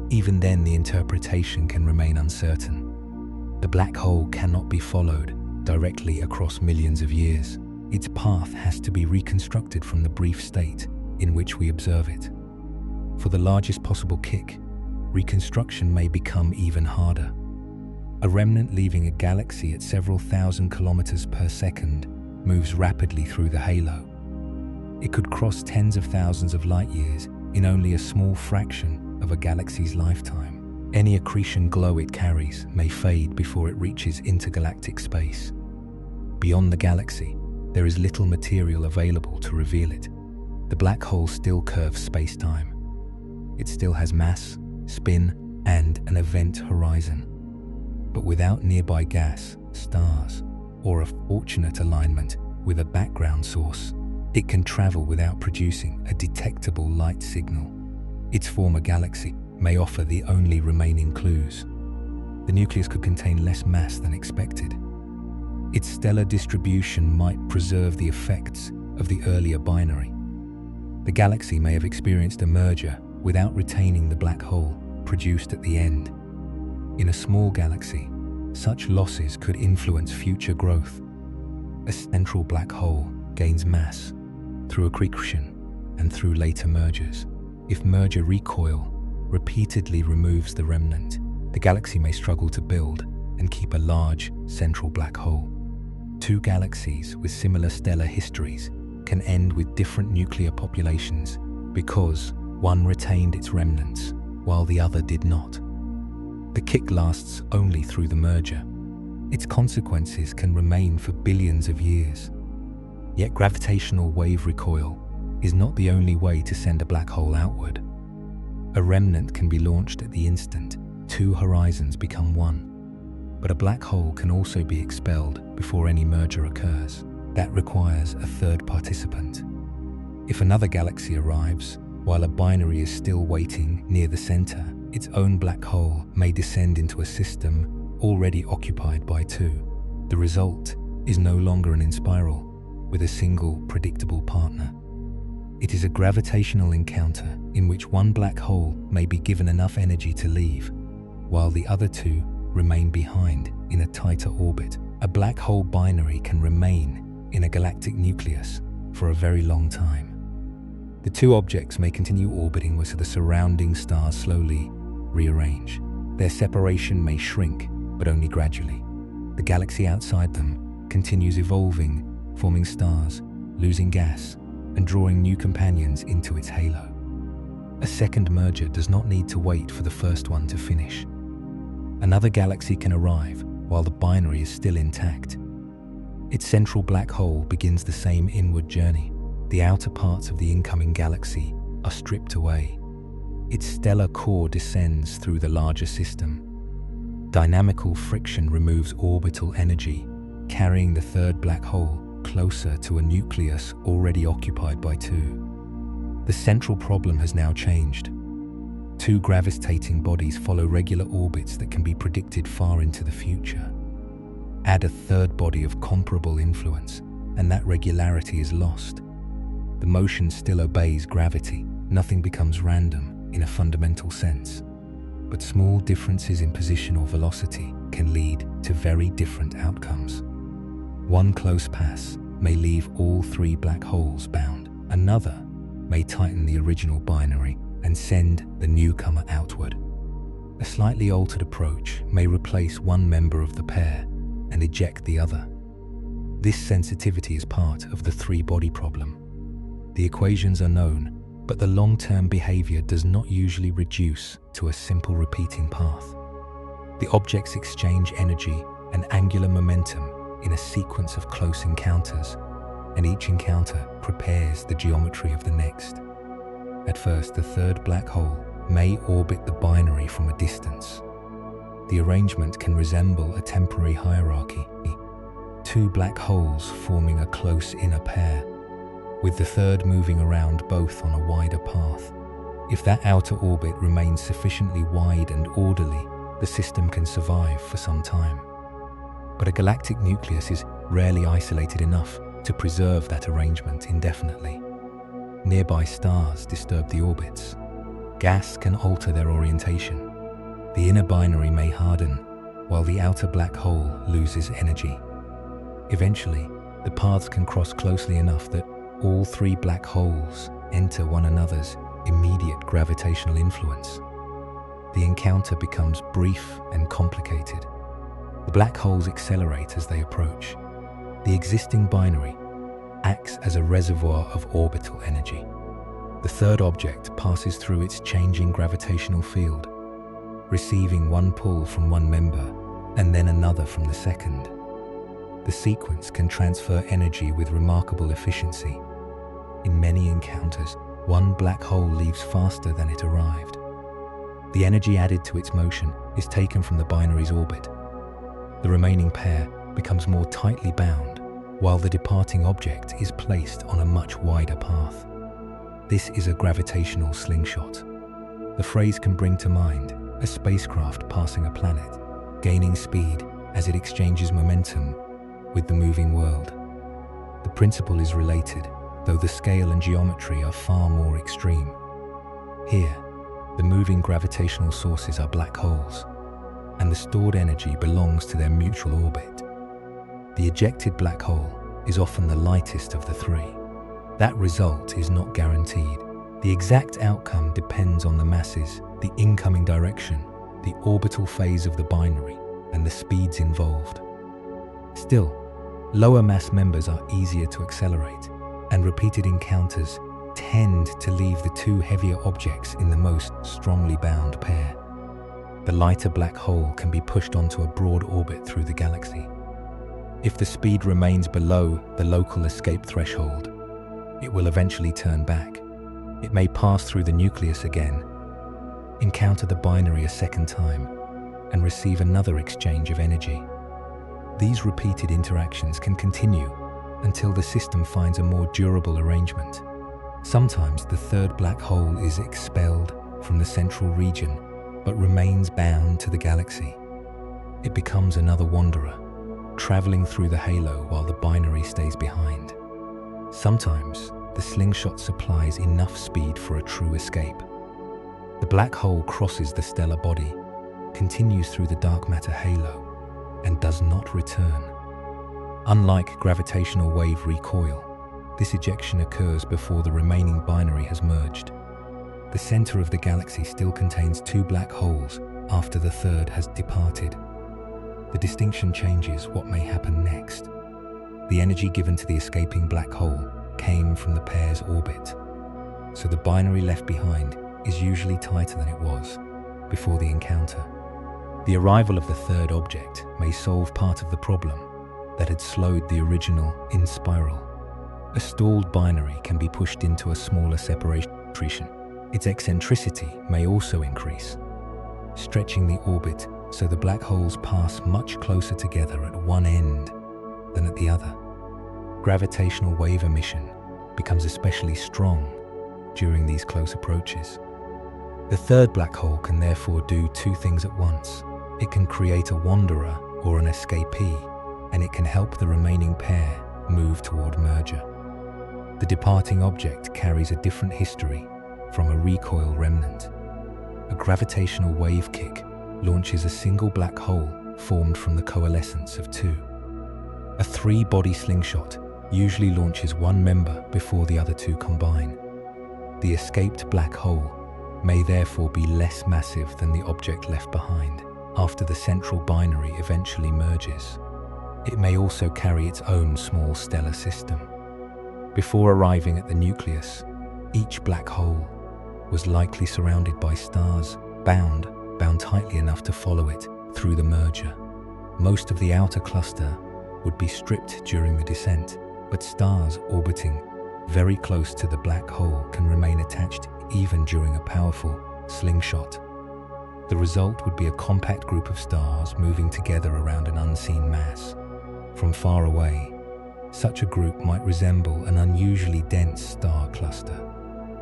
A: Even then, the interpretation can remain uncertain. The black hole cannot be followed directly across millions of years. Its path has to be reconstructed from the brief state in which we observe it. For the largest possible kick, reconstruction may become even harder. A remnant leaving a galaxy at several thousand kilometers per second moves rapidly through the halo. It could cross tens of thousands of light years in only a small fraction of a galaxy's lifetime. Any accretion glow it carries may fade before it reaches intergalactic space. Beyond the galaxy, there is little material available to reveal it. The black hole still curves space-time. It still has mass, spin, and an event horizon. But without nearby gas, stars, or a fortunate alignment with a background source, it can travel without producing a detectable light signal. Its former galaxy may offer the only remaining clues. The nucleus could contain less mass than expected. Its stellar distribution might preserve the effects of the earlier binary. The galaxy may have experienced a merger without retaining the black hole produced at the end. In a small galaxy, such losses could influence future growth. A central black hole gains mass through accretion and through later mergers. If merger recoil repeatedly removes the remnant, the galaxy may struggle to build and keep a large central black hole. Two galaxies with similar stellar histories can end with different nuclear populations because one retained its remnants while the other did not. The kick lasts only through the merger. Its consequences can remain for billions of years. Yet gravitational wave recoil is not the only way to send a black hole outward. A remnant can be launched at the instant two horizons become one. But a black hole can also be expelled before any merger occurs. That requires a third participant. If another galaxy arrives, while a binary is still waiting near the center, its own black hole may descend into a system already occupied by two. The result is no longer an inspiral with a single predictable partner. It is a gravitational encounter in which one black hole may be given enough energy to leave, while the other two remain behind in a tighter orbit. A black hole binary can remain in a galactic nucleus for a very long time. The two objects may continue orbiting where the surrounding stars slowly rearrange. Their separation may shrink, but only gradually. The galaxy outside them continues evolving, forming stars, losing gas, and drawing new companions into its halo. A second merger does not need to wait for the first one to finish. Another galaxy can arrive while the binary is still intact. Its central black hole begins the same inward journey. The outer parts of the incoming galaxy are stripped away. Its stellar core descends through the larger system. Dynamical friction removes orbital energy, carrying the third black hole closer to a nucleus already occupied by two. The central problem has now changed. Two gravitating bodies follow regular orbits that can be predicted far into the future. Add a third body of comparable influence, and that regularity is lost. The motion still obeys gravity. Nothing becomes random in a fundamental sense. But small differences in position or velocity can lead to very different outcomes. One close pass may leave all three black holes bound. Another may tighten the original binary and send the newcomer outward. A slightly altered approach may replace one member of the pair and eject the other. This sensitivity is part of the three-body problem. The equations are known, but the long-term behavior does not usually reduce to a simple repeating path. The objects exchange energy and angular momentum in a sequence of close encounters, and each encounter prepares the geometry of the next. At first, the third black hole may orbit the binary from a distance. The arrangement can resemble a temporary hierarchy, two black holes forming a close inner pair. with the third moving around both on a wider path. If that outer orbit remains sufficiently wide and orderly, the system can survive for some time. But a galactic nucleus is rarely isolated enough to preserve that arrangement indefinitely. Nearby stars disturb the orbits. Gas can alter their orientation. The inner binary may harden, while the outer black hole loses energy. Eventually, the paths can cross closely enough that all three black holes enter one another's immediate gravitational influence. The encounter becomes brief and complicated. The black holes accelerate as they approach. The existing binary acts as a reservoir of orbital energy. The third object passes through its changing gravitational field, receiving one pull from one member and then another from the second. The sequence can transfer energy with remarkable efficiency. In many encounters, one black hole leaves faster than it arrived. The energy added to its motion is taken from the binary's orbit. The remaining pair becomes more tightly bound, while the departing object is placed on a much wider path. This is a gravitational slingshot. The phrase can bring to mind a spacecraft passing a planet, gaining speed as it exchanges momentum with the moving world. The principle is related, though the scale and geometry are far more extreme. Here, the moving gravitational sources are black holes, and the stored energy belongs to their mutual orbit. The ejected black hole is often the lightest of the three. That result is not guaranteed. The exact outcome depends on the masses, the incoming direction, the orbital phase of the binary, and the speeds involved. Still, lower mass members are easier to accelerate, and repeated encounters tend to leave the two heavier objects in the most strongly bound pair. The lighter black hole can be pushed onto a broad orbit through the galaxy. If the speed remains below the local escape threshold, it will eventually turn back. It may pass through the nucleus again, encounter the binary a second time, and receive another exchange of energy. These repeated interactions can continue until the system finds a more durable arrangement. Sometimes the third black hole is expelled from the central region, but remains bound to the galaxy. It becomes another wanderer, traveling through the halo while the binary stays behind. Sometimes the slingshot supplies enough speed for a true escape. The black hole crosses the stellar body, continues through the dark matter halo, and does not return. Unlike gravitational wave recoil, this ejection occurs before the remaining binary has merged. The center of the galaxy still contains two black holes after the third has departed. The distinction changes what may happen next. The energy given to the escaping black hole came from the pair's orbit, so the binary left behind is usually tighter than it was before the encounter. The arrival of the third object may solve part of the problem that had slowed the original in spiral. A stalled binary can be pushed into a smaller separation. Its eccentricity may also increase, stretching the orbit so the black holes pass much closer together at one end than at the other. Gravitational wave emission becomes especially strong during these close approaches. The third black hole can therefore do two things at once. It can create a wanderer or an escapee, and it can help the remaining pair move toward merger. The departing object carries a different history from a recoil remnant. A gravitational wave kick launches a single black hole formed from the coalescence of two. A three-body slingshot usually launches one member before the other two combine. The escaped black hole may therefore be less massive than the object left behind after the central binary eventually merges. It may also carry its own small stellar system. Before arriving at the nucleus, each black hole was likely surrounded by stars, bound tightly enough to follow it through the merger. Most of the outer cluster would be stripped during the descent, but stars orbiting very close to the black hole can remain attached even during a powerful slingshot. The result would be a compact group of stars moving together around an unseen mass. From far away, Such a group might resemble an unusually dense star cluster.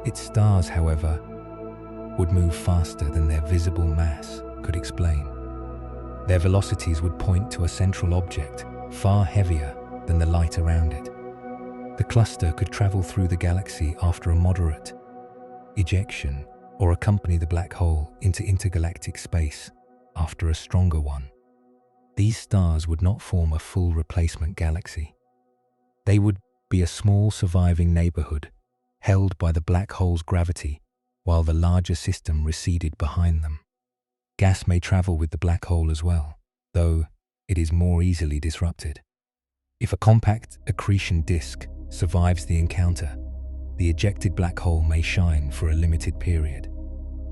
A: Its stars, however, would move faster than their visible mass could explain. Their velocities would point to a central object far heavier than the light around it. The cluster could travel through the galaxy after a moderate ejection or accompany the black hole into intergalactic space after a stronger one. These stars would not form a full replacement galaxy. They would be a small surviving neighborhood held by the black hole's gravity while the larger system receded behind them. Gas may travel with the black hole as well, though it is more easily disrupted. If a compact accretion disk survives the encounter, the ejected black hole may shine for a limited period.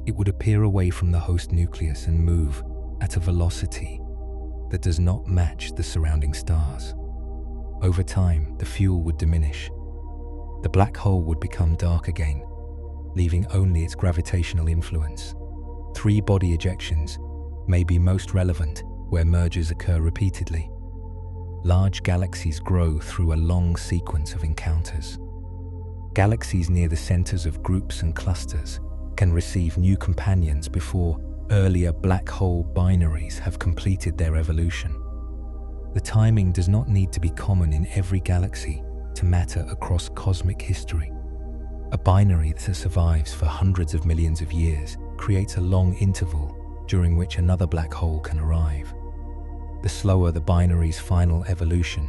A: It would appear away from the host nucleus and move at a velocity that does not match the surrounding stars. Over time, the fuel would diminish. The black hole would become dark again, leaving only its gravitational influence. Three-body ejections may be most relevant where mergers occur repeatedly. Large galaxies grow through a long sequence of encounters. Galaxies near the centers of groups and clusters can receive new companions before earlier black hole binaries have completed their evolution. The timing does not need to be common in every galaxy to matter across cosmic history. A binary that survives for hundreds of millions of years creates a long interval during which another black hole can arrive. The slower the binary's final evolution,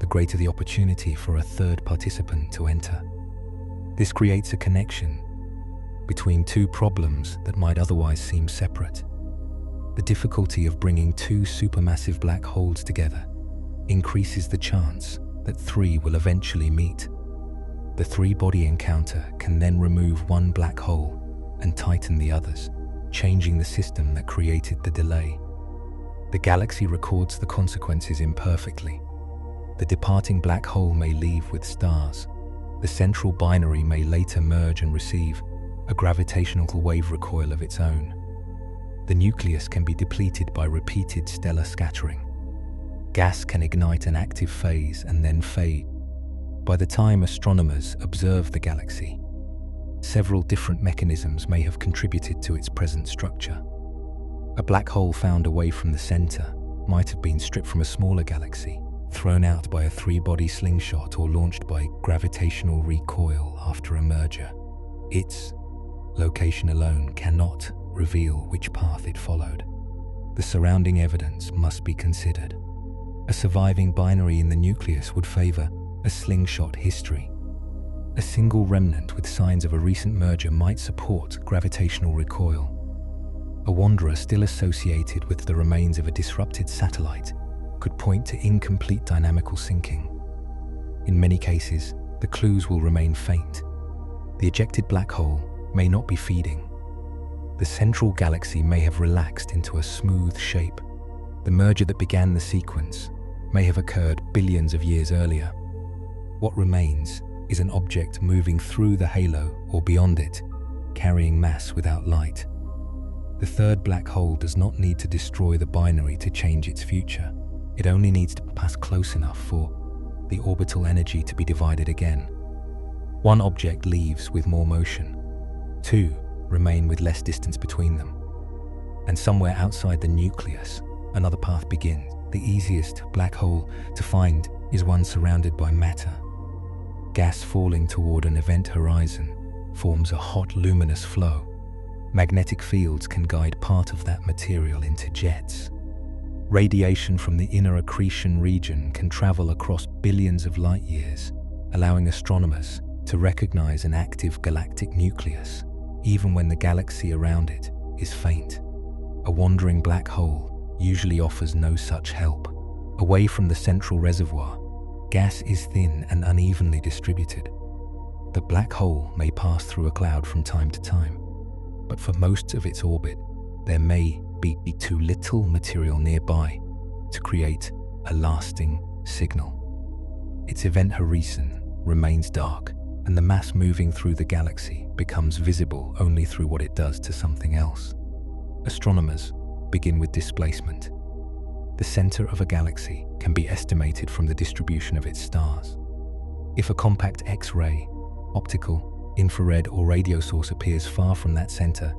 A: the greater the opportunity for a third participant to enter. This creates a connection between two problems that might otherwise seem separate. The difficulty of bringing two supermassive black holes together increases the chance that three will eventually meet. The three-body encounter can then remove one black hole and tighten the others, changing the system that created the delay. The galaxy records the consequences imperfectly. The departing black hole may leave with stars. The central binary may later merge and receive a gravitational wave recoil of its own. The nucleus can be depleted by repeated stellar scattering. Gas can ignite an active phase and then fade. By the time astronomers observe the galaxy, several different mechanisms may have contributed to its present structure. A black hole found away from the center might have been stripped from a smaller galaxy, thrown out by a three-body slingshot, or launched by gravitational recoil after a merger. Its location alone cannot reveal which path it followed. The surrounding evidence must be considered. A surviving binary in the nucleus would favor a slingshot history. A single remnant with signs of a recent merger might support gravitational recoil. A wanderer still associated with the remains of a disrupted satellite could point to incomplete dynamical sinking. In many cases, the clues will remain faint. The ejected black hole may not be feeding. The central galaxy may have relaxed into a smooth shape. The merger that began the sequence may have occurred billions of years earlier. What remains is an object moving through the halo or beyond it, carrying mass without light. The third black hole does not need to destroy the binary to change its future. It only needs to pass close enough for the orbital energy to be divided again. One object leaves with more motion. Two remain with less distance between them. And somewhere outside the nucleus, another path begins. The easiest black hole to find is one surrounded by matter. Gas falling toward an event horizon forms a hot, luminous flow. Magnetic fields can guide part of that material into jets. Radiation from the inner accretion region can travel across billions of light years, allowing astronomers to recognize an active galactic nucleus, even when the galaxy around it is faint. A wandering black hole usually offers no such help. Away from the central reservoir, gas is thin and unevenly distributed. The black hole may pass through a cloud from time to time, but for most of its orbit, there may be too little material nearby to create a lasting signal. Its event horizon remains dark, and the mass moving through the galaxy becomes visible only through what it does to something else. Astronomers begin with displacement. The center of a galaxy can be estimated from the distribution of its stars. If a compact X-ray, optical, infrared, or radio source appears far from that center,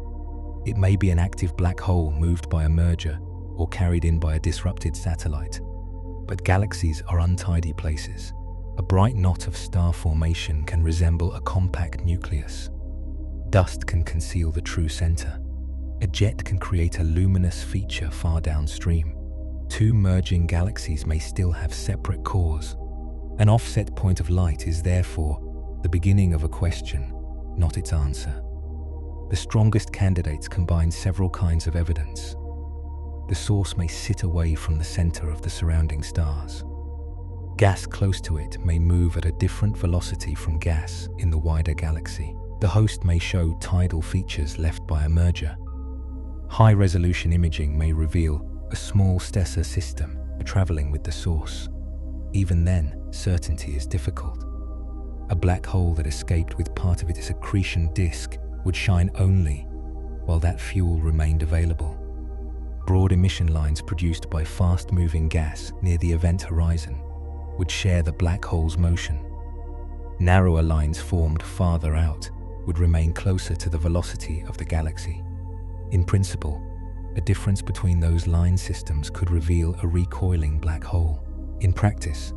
A: it may be an active black hole moved by a merger or carried in by a disrupted satellite. But galaxies are untidy places. A bright knot of star formation can resemble a compact nucleus. Dust can conceal the true center. A jet can create a luminous feature far downstream. Two merging galaxies may still have separate cores. An offset point of light is therefore the beginning of a question, not its answer. The strongest candidates combine several kinds of evidence. The source may sit away from the center of the surrounding stars. Gas close to it may move at a different velocity from gas in the wider galaxy. The host may show tidal features left by a merger. High-resolution imaging may reveal a small stellar system traveling with the source. Even then, certainty is difficult. A black hole that escaped with part of its accretion disk would shine only while that fuel remained available. Broad emission lines produced by fast-moving gas near the event horizon would share the black hole's motion. Narrower lines formed farther out would remain closer to the velocity of the galaxy. In principle, a difference between those line systems could reveal a recoiling black hole. In practice,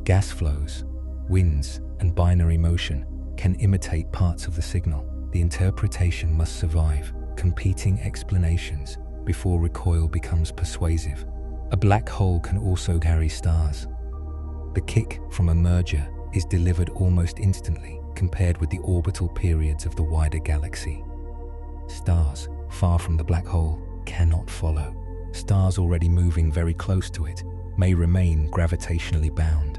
A: gas flows, winds, and binary motion can imitate parts of the signal. The interpretation must survive competing explanations before recoil becomes persuasive. A black hole can also carry stars. The kick from a merger is delivered almost instantly compared with the orbital periods of the wider galaxy. Stars far from the black hole cannot follow. Stars already moving very close to it may remain gravitationally bound.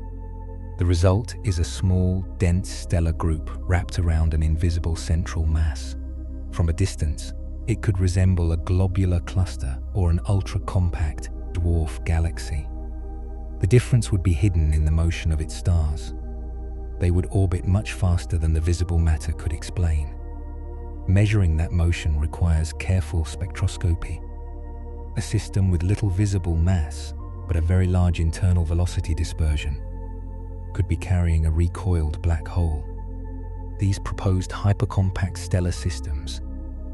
A: The result is a small, dense stellar group wrapped around an invisible central mass. From a distance, it could resemble a globular cluster or an ultra-compact dwarf galaxy. The difference would be hidden in the motion of its stars. They would orbit much faster than the visible matter could explain. Measuring that motion requires careful spectroscopy. A system with little visible mass, but a very large internal velocity dispersion, could be carrying a recoiled black hole. These proposed hypercompact stellar systems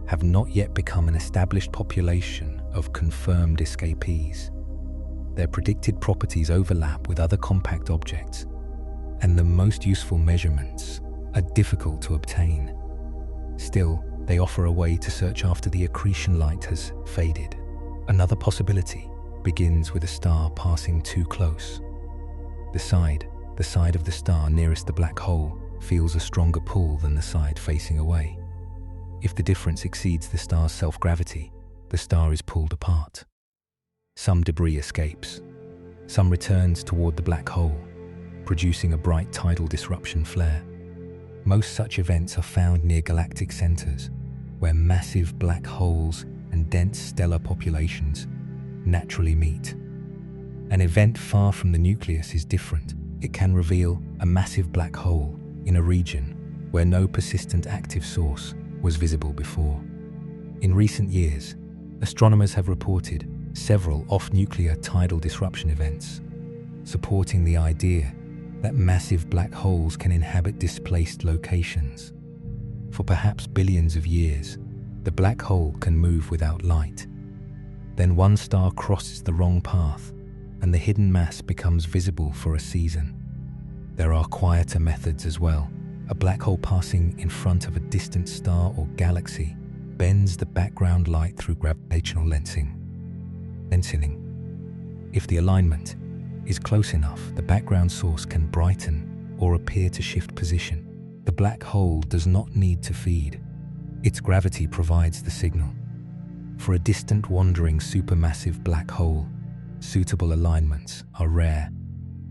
A: have not yet become an established population of confirmed escapees. Their predicted properties overlap with other compact objects, and the most useful measurements are difficult to obtain. Still, they offer a way to search after the accretion light has faded. Another possibility begins with a star passing too close. The side of the star nearest the black hole feels a stronger pull than the side facing away. If the difference exceeds the star's self-gravity, the star is pulled apart. Some debris escapes. Some returns toward the black hole, producing a bright tidal disruption flare. Most such events are found near galactic centers, where massive black holes and dense stellar populations naturally meet. An event far from the nucleus is different. It can reveal a massive black hole in a region where no persistent active source was visible before. In recent years, astronomers have reported several off-nuclear tidal disruption events, supporting the idea that massive black holes can inhabit displaced locations. For perhaps billions of years, the black hole can move without light. Then one star crosses the wrong path, and the hidden mass becomes visible for a season. There are quieter methods as well. A black hole passing in front of a distant star or galaxy bends the background light through gravitational lensing. If the alignment is close enough, the background source can brighten or appear to shift position. The black hole does not need to feed. Its gravity provides the signal. For a distant wandering supermassive black hole, suitable alignments are rare,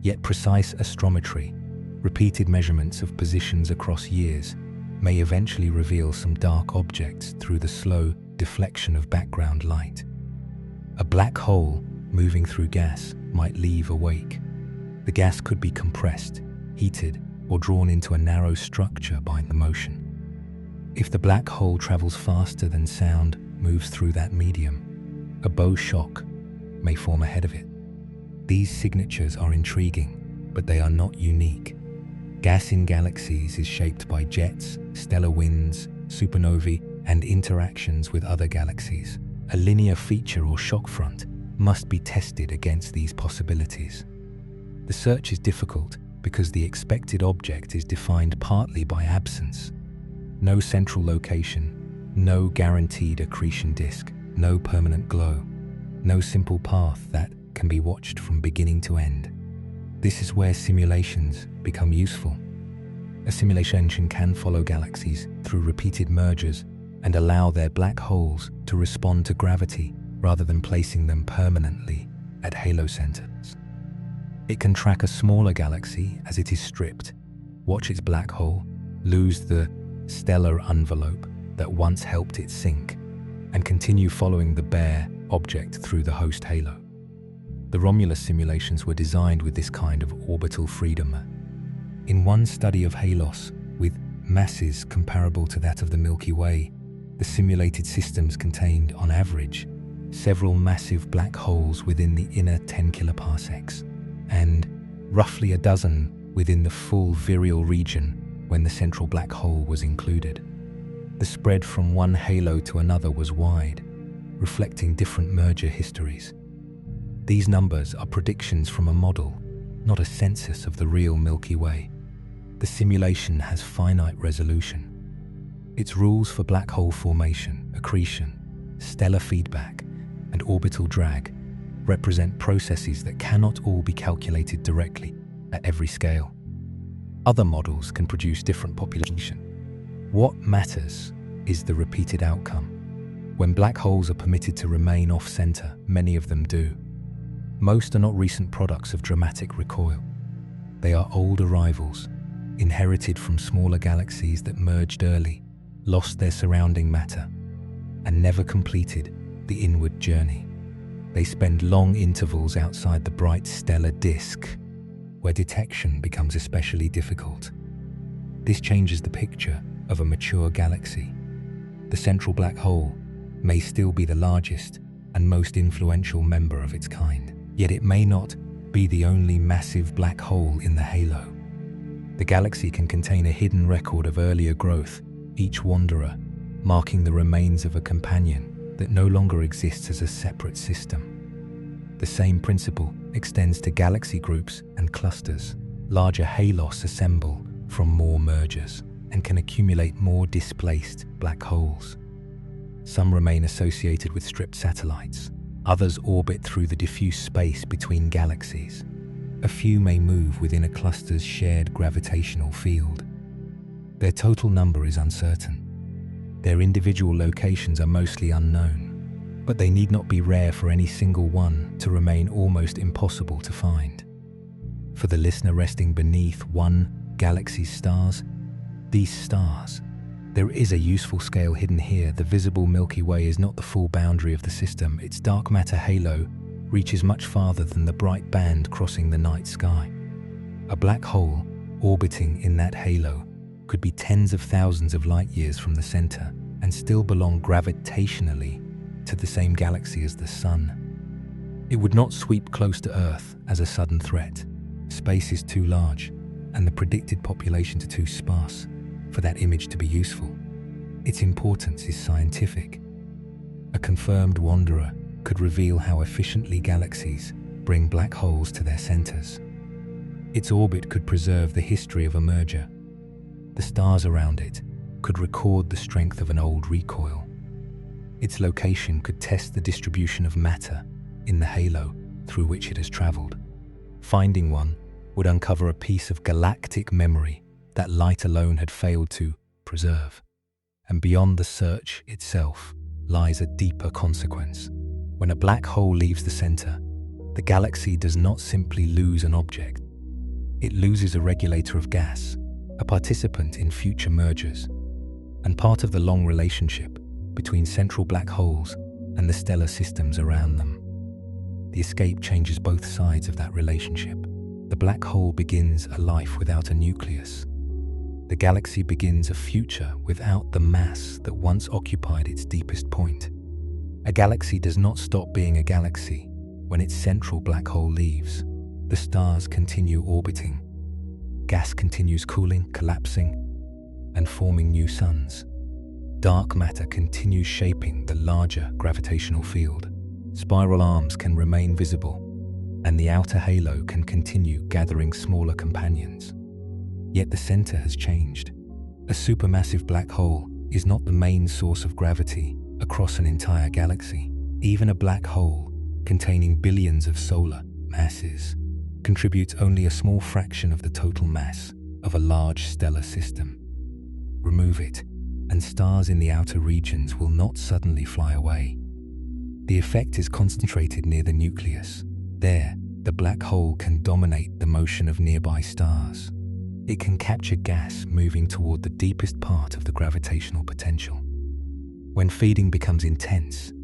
A: yet precise astrometry, repeated measurements of positions across years, may eventually reveal some dark objects through the slow deflection of background light. A black hole moving through gas might leave a wake. The gas could be compressed, heated, or drawn into a narrow structure by the motion. If the black hole travels faster than sound moves through that medium, a bow shock may form ahead of it. These signatures are intriguing, but they are not unique. Gas in galaxies is shaped by jets, stellar winds, supernovae, and interactions with other galaxies. A linear feature or shock front must be tested against these possibilities. The search is difficult because the expected object is defined partly by absence. No central location, no guaranteed accretion disk, no permanent glow, no simple path that can be watched from beginning to end. This is where simulations become useful. A simulation can follow galaxies through repeated mergers and allow their black holes to respond to gravity rather than placing them permanently at halo centers. It can track a smaller galaxy as it is stripped, watch its black hole, lose the stellar envelope that once helped it sink, and continue following the bare object through the host halo. The Romulus simulations were designed with this kind of orbital freedom. In one study of Halos, with masses comparable to that of the Milky Way, the simulated systems contained, on average, several massive black holes within the inner 10 kiloparsecs, and roughly a dozen within the full virial region when the central black hole was included. The spread from one halo to another was wide, reflecting different merger histories. These numbers are predictions from a model, not a census of the real Milky Way. The simulation has finite resolution. Its rules for black hole formation, accretion, stellar feedback, and orbital drag represent processes that cannot all be calculated directly at every scale. Other models can produce different population. What matters is the repeated outcome. When black holes are permitted to remain off-center, many of them do. Most are not recent products of dramatic recoil. They are old arrivals, inherited from smaller galaxies that merged early, lost their surrounding matter, and never completed the inward journey. They spend long intervals outside the bright stellar disk, where detection becomes especially difficult. This changes the picture of a mature galaxy. The central black hole may still be the largest and most influential member of its kind, yet it may not be the only massive black hole in the halo. The galaxy can contain a hidden record of earlier growth, each wanderer marking the remains of a companion that no longer exists as a separate system. The same principle extends to galaxy groups and clusters. Larger halos assemble from more mergers and can accumulate more displaced black holes. Some remain associated with stripped satellites. Others orbit through the diffuse space between galaxies. A few may move within a cluster's shared gravitational field. Their total number is uncertain. Their individual locations are mostly unknown, but they need not be rare for any single one to remain almost impossible to find. For the listener resting beneath one galaxy's stars, these stars, there is a useful scale hidden here. The visible Milky Way is not the full boundary of the system. Its dark matter halo reaches much farther than the bright band crossing the night sky. A black hole orbiting in that halo could be tens of thousands of light years from the center and still belong gravitationally to the same galaxy as the Sun. It would not sweep close to Earth as a sudden threat. Space is too large and the predicted populations are too sparse for that image to be useful. Its importance is scientific. A confirmed wanderer could reveal how efficiently galaxies bring black holes to their centers. Its orbit could preserve the history of a merger. The stars around it could record the strength of an old recoil. Its location could test the distribution of matter in the halo through which it has traveled. Finding one would uncover a piece of galactic memory that light alone had failed to preserve. And beyond the search itself lies a deeper consequence. When a black hole leaves the center, the galaxy does not simply lose an object. It loses a regulator of gas, a participant in future mergers, and part of the long relationship between central black holes and the stellar systems around them. The escape changes both sides of that relationship. The black hole begins a life without a nucleus. The galaxy begins a future without the mass that once occupied its deepest point. A galaxy does not stop being a galaxy When its central black hole leaves, the stars continue orbiting. Gas continues cooling, collapsing, and forming new suns. Dark matter continues shaping the larger gravitational field. Spiral arms can remain visible, and the outer halo can continue gathering smaller companions. Yet the center has changed. A supermassive black hole is not the main source of gravity across an entire galaxy. Even a black hole containing billions of solar masses contributes only a small fraction of the total mass of a large stellar system. Remove it, and stars in the outer regions will not suddenly fly away. The effect is concentrated near the nucleus. There, the black hole can dominate the motion of nearby stars. It can capture gas moving toward the deepest part of the gravitational potential. When feeding becomes intense,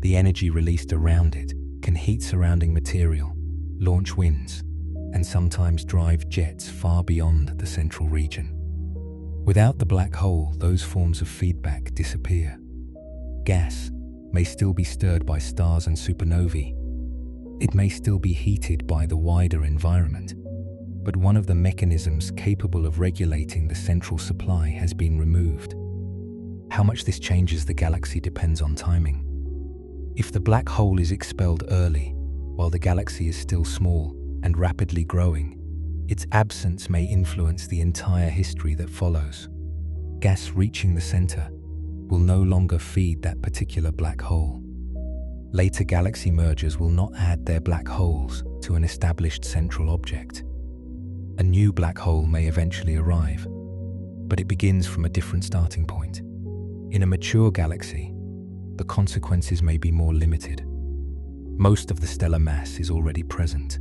A: the energy released around it can heat surrounding material, launch winds, and sometimes drive jets far beyond the central region. Without the black hole, those forms of feedback disappear. Gas may still be stirred by stars and supernovae. It may still be heated by the wider environment, but one of the mechanisms capable of regulating the central supply has been removed. How much this changes the galaxy depends on timing. If the black hole is expelled early, while the galaxy is still small and rapidly growing, its absence may influence the entire history that follows. Gas reaching the center will no longer feed that particular black hole. Later galaxy mergers will not add their black holes to an established central object. A new black hole may eventually arrive, but it begins from a different starting point. In a mature galaxy, the consequences may be more limited. Most of the stellar mass is already present.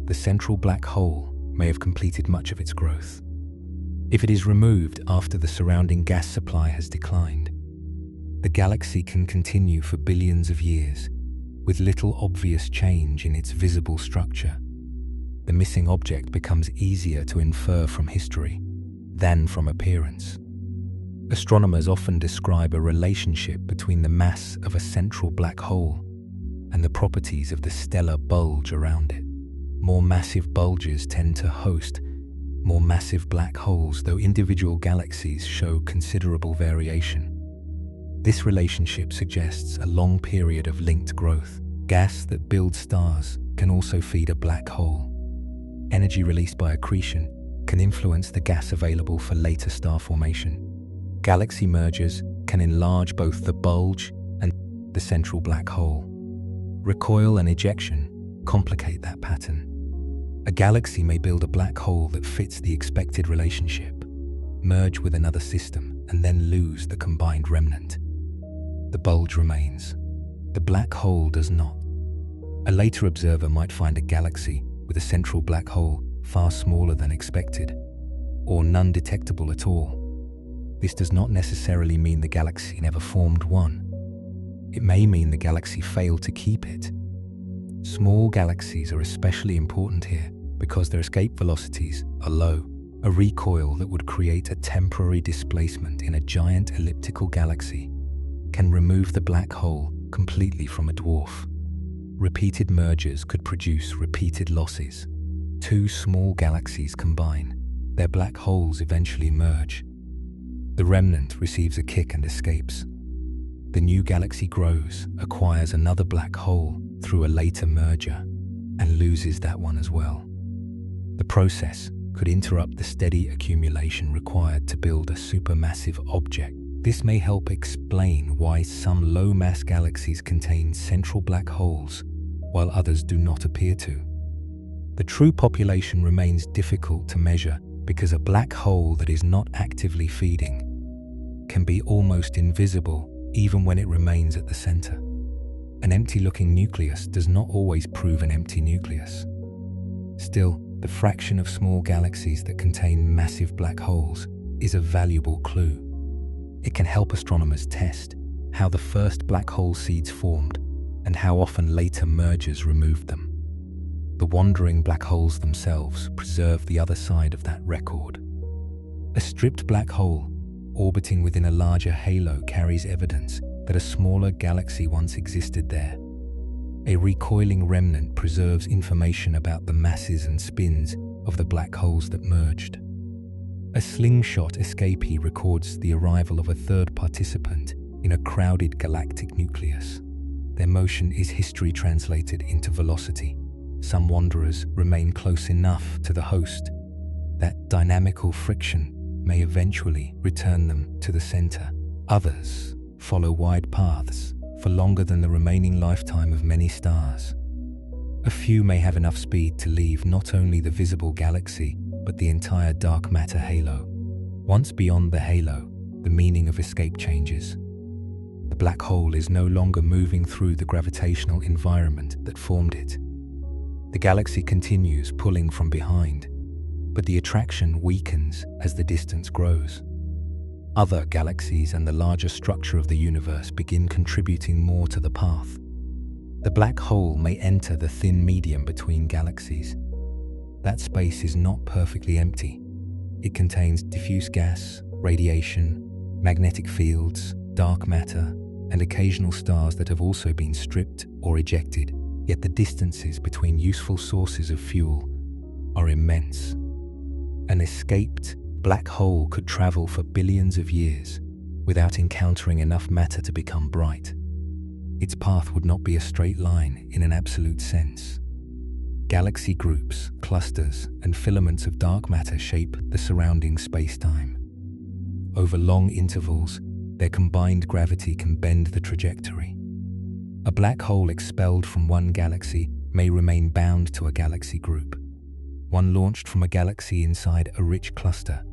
A: The central black hole may have completed much of its growth. If it is removed after the surrounding gas supply has declined, the galaxy can continue for billions of years with little obvious change in its visible structure. The missing object becomes easier to infer from history than from appearance. Astronomers often describe a relationship between the mass of a central black hole and the properties of the stellar bulge around it. More massive bulges tend to host more massive black holes, though individual galaxies show considerable variation. This relationship suggests a long period of linked growth. Gas that builds stars can also feed a black hole. Energy released by accretion can influence the gas available for later star formation. Galaxy mergers can enlarge both the bulge and the central black hole. Recoil and ejection complicate that pattern. A galaxy may build a black hole that fits the expected relationship, merge with another system, and then lose the combined remnant. The bulge remains. The black hole does not. A later observer might find a galaxy with a central black hole far smaller than expected, or none detectable at all. This does not necessarily mean the galaxy never formed one. It may mean the galaxy failed to keep it. Small galaxies are especially important here because their escape velocities are low. A recoil that would create a temporary displacement in a giant elliptical galaxy can remove the black hole completely from a dwarf. Repeated mergers could produce repeated losses. Two small galaxies combine. Their black holes eventually merge. The remnant receives a kick and escapes. The new galaxy grows, acquires another black hole through a later merger, and loses that one as well. The process could interrupt the steady accumulation required to build a supermassive object. This may help explain why some low-mass galaxies contain central black holes, while others do not appear to. The true population remains difficult to measure because a black hole that is not actively feeding can be almost invisible even when it remains at the center. An empty-looking nucleus does not always prove an empty nucleus. Still, the fraction of small galaxies that contain massive black holes is a valuable clue. It can help astronomers test how the first black hole seeds formed and how often later mergers removed them. The wandering black holes themselves preserve the other side of that record. A stripped black hole orbiting within a larger halo carries evidence that a smaller galaxy once existed there. A recoiling remnant preserves information about the masses and spins of the black holes that merged. A slingshot escapee records the arrival of a third participant in a crowded galactic nucleus. Their motion is history translated into velocity. Some wanderers remain close enough to the host that dynamical friction may eventually return them to the center. Others follow wide paths for longer than the remaining lifetime of many stars. A few may have enough speed to leave not only the visible galaxy, but the entire dark matter halo. Once beyond the halo, the meaning of escape changes. The black hole is no longer moving through the gravitational environment that formed it. The galaxy continues pulling from behind, but the attraction weakens as the distance grows. Other galaxies and the larger structure of the universe begin contributing more to the path. The black hole may enter the thin medium between galaxies. That space is not perfectly empty. It contains diffuse gas, radiation, magnetic fields, dark matter, and occasional stars that have also been stripped or ejected. Yet the distances between useful sources of fuel are immense. An escaped black hole could travel for billions of years without encountering enough matter to become bright. Its path would not be a straight line in an absolute sense. Galaxy groups, clusters, and filaments of dark matter shape the surrounding space-time. Over long intervals, their combined gravity can bend the trajectory. A black hole expelled from one galaxy may remain bound to a galaxy group. One launched from a galaxy inside a rich cluster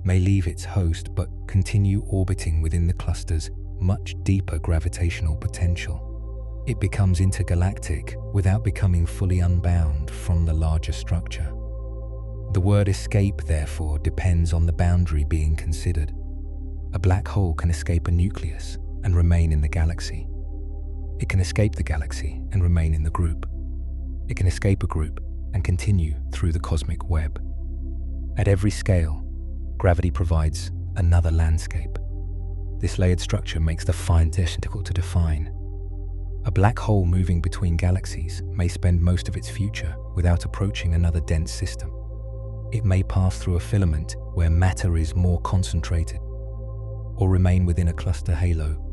A: may leave its host but continue orbiting within the cluster's much deeper gravitational potential. It becomes intergalactic without becoming fully unbound from the larger structure. The word escape, therefore, depends on the boundary being considered. A black hole can escape a nucleus and remain in the galaxy. It can escape the galaxy and remain in the group. It can escape a group and continue through the cosmic web. At every scale, gravity provides another landscape. This layered structure makes the fine difficult to define. A black hole moving between galaxies may spend most of its future without approaching another dense system. It may pass through a filament where matter is more concentrated, or remain within a cluster halo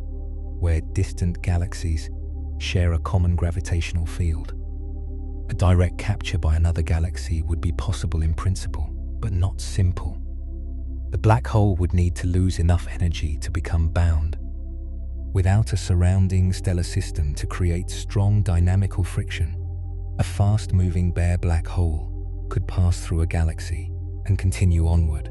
A: where distant galaxies share a common gravitational field. A direct capture by another galaxy would be possible in principle, but not simple. The black hole would need to lose enough energy to become bound. Without a surrounding stellar system to create strong dynamical friction, a fast-moving bare black hole could pass through a galaxy and continue onward.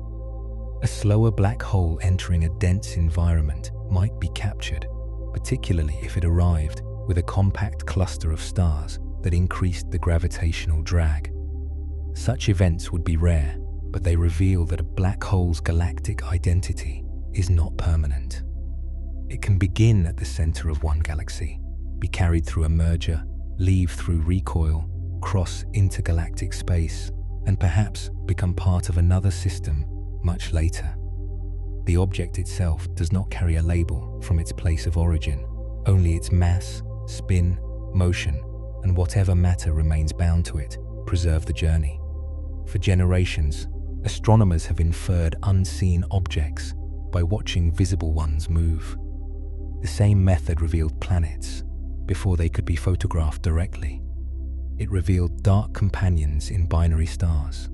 A: A slower black hole entering a dense environment might be captured, particularly if it arrived with a compact cluster of stars that increased the gravitational drag. Such events would be rare, but they reveal that a black hole's galactic identity is not permanent. It can begin at the center of one galaxy, be carried through a merger, leave through recoil, cross intergalactic space, and perhaps become part of another system much later. The object itself does not carry a label from its place of origin, only its mass, spin, motion, and whatever matter remains bound to it preserve the journey. For generations, astronomers have inferred unseen objects by watching visible ones move. The same method revealed planets before they could be photographed directly. It revealed dark companions in binary stars.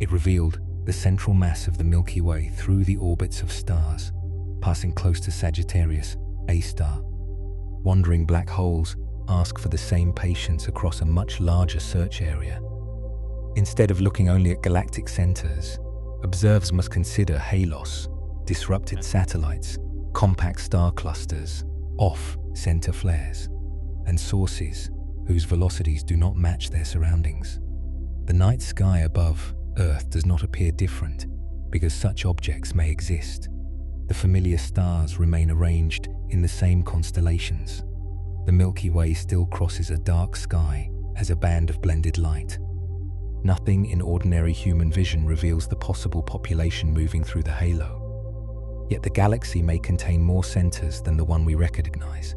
A: It revealed the central mass of the Milky Way through the orbits of stars, passing close to Sagittarius, A star. Wandering black holes ask for the same patience across a much larger search area. Instead of looking only at galactic centers, observers must consider halos, disrupted satellites, compact star clusters, off-center flares, and sources whose velocities do not match their surroundings. The night sky above Earth does not appear different because such objects may exist. The familiar stars remain arranged in the same constellations. The Milky Way still crosses a dark sky as a band of blended light. Nothing in ordinary human vision reveals the possible population moving through the halo. Yet the galaxy may contain more centers than the one we recognize.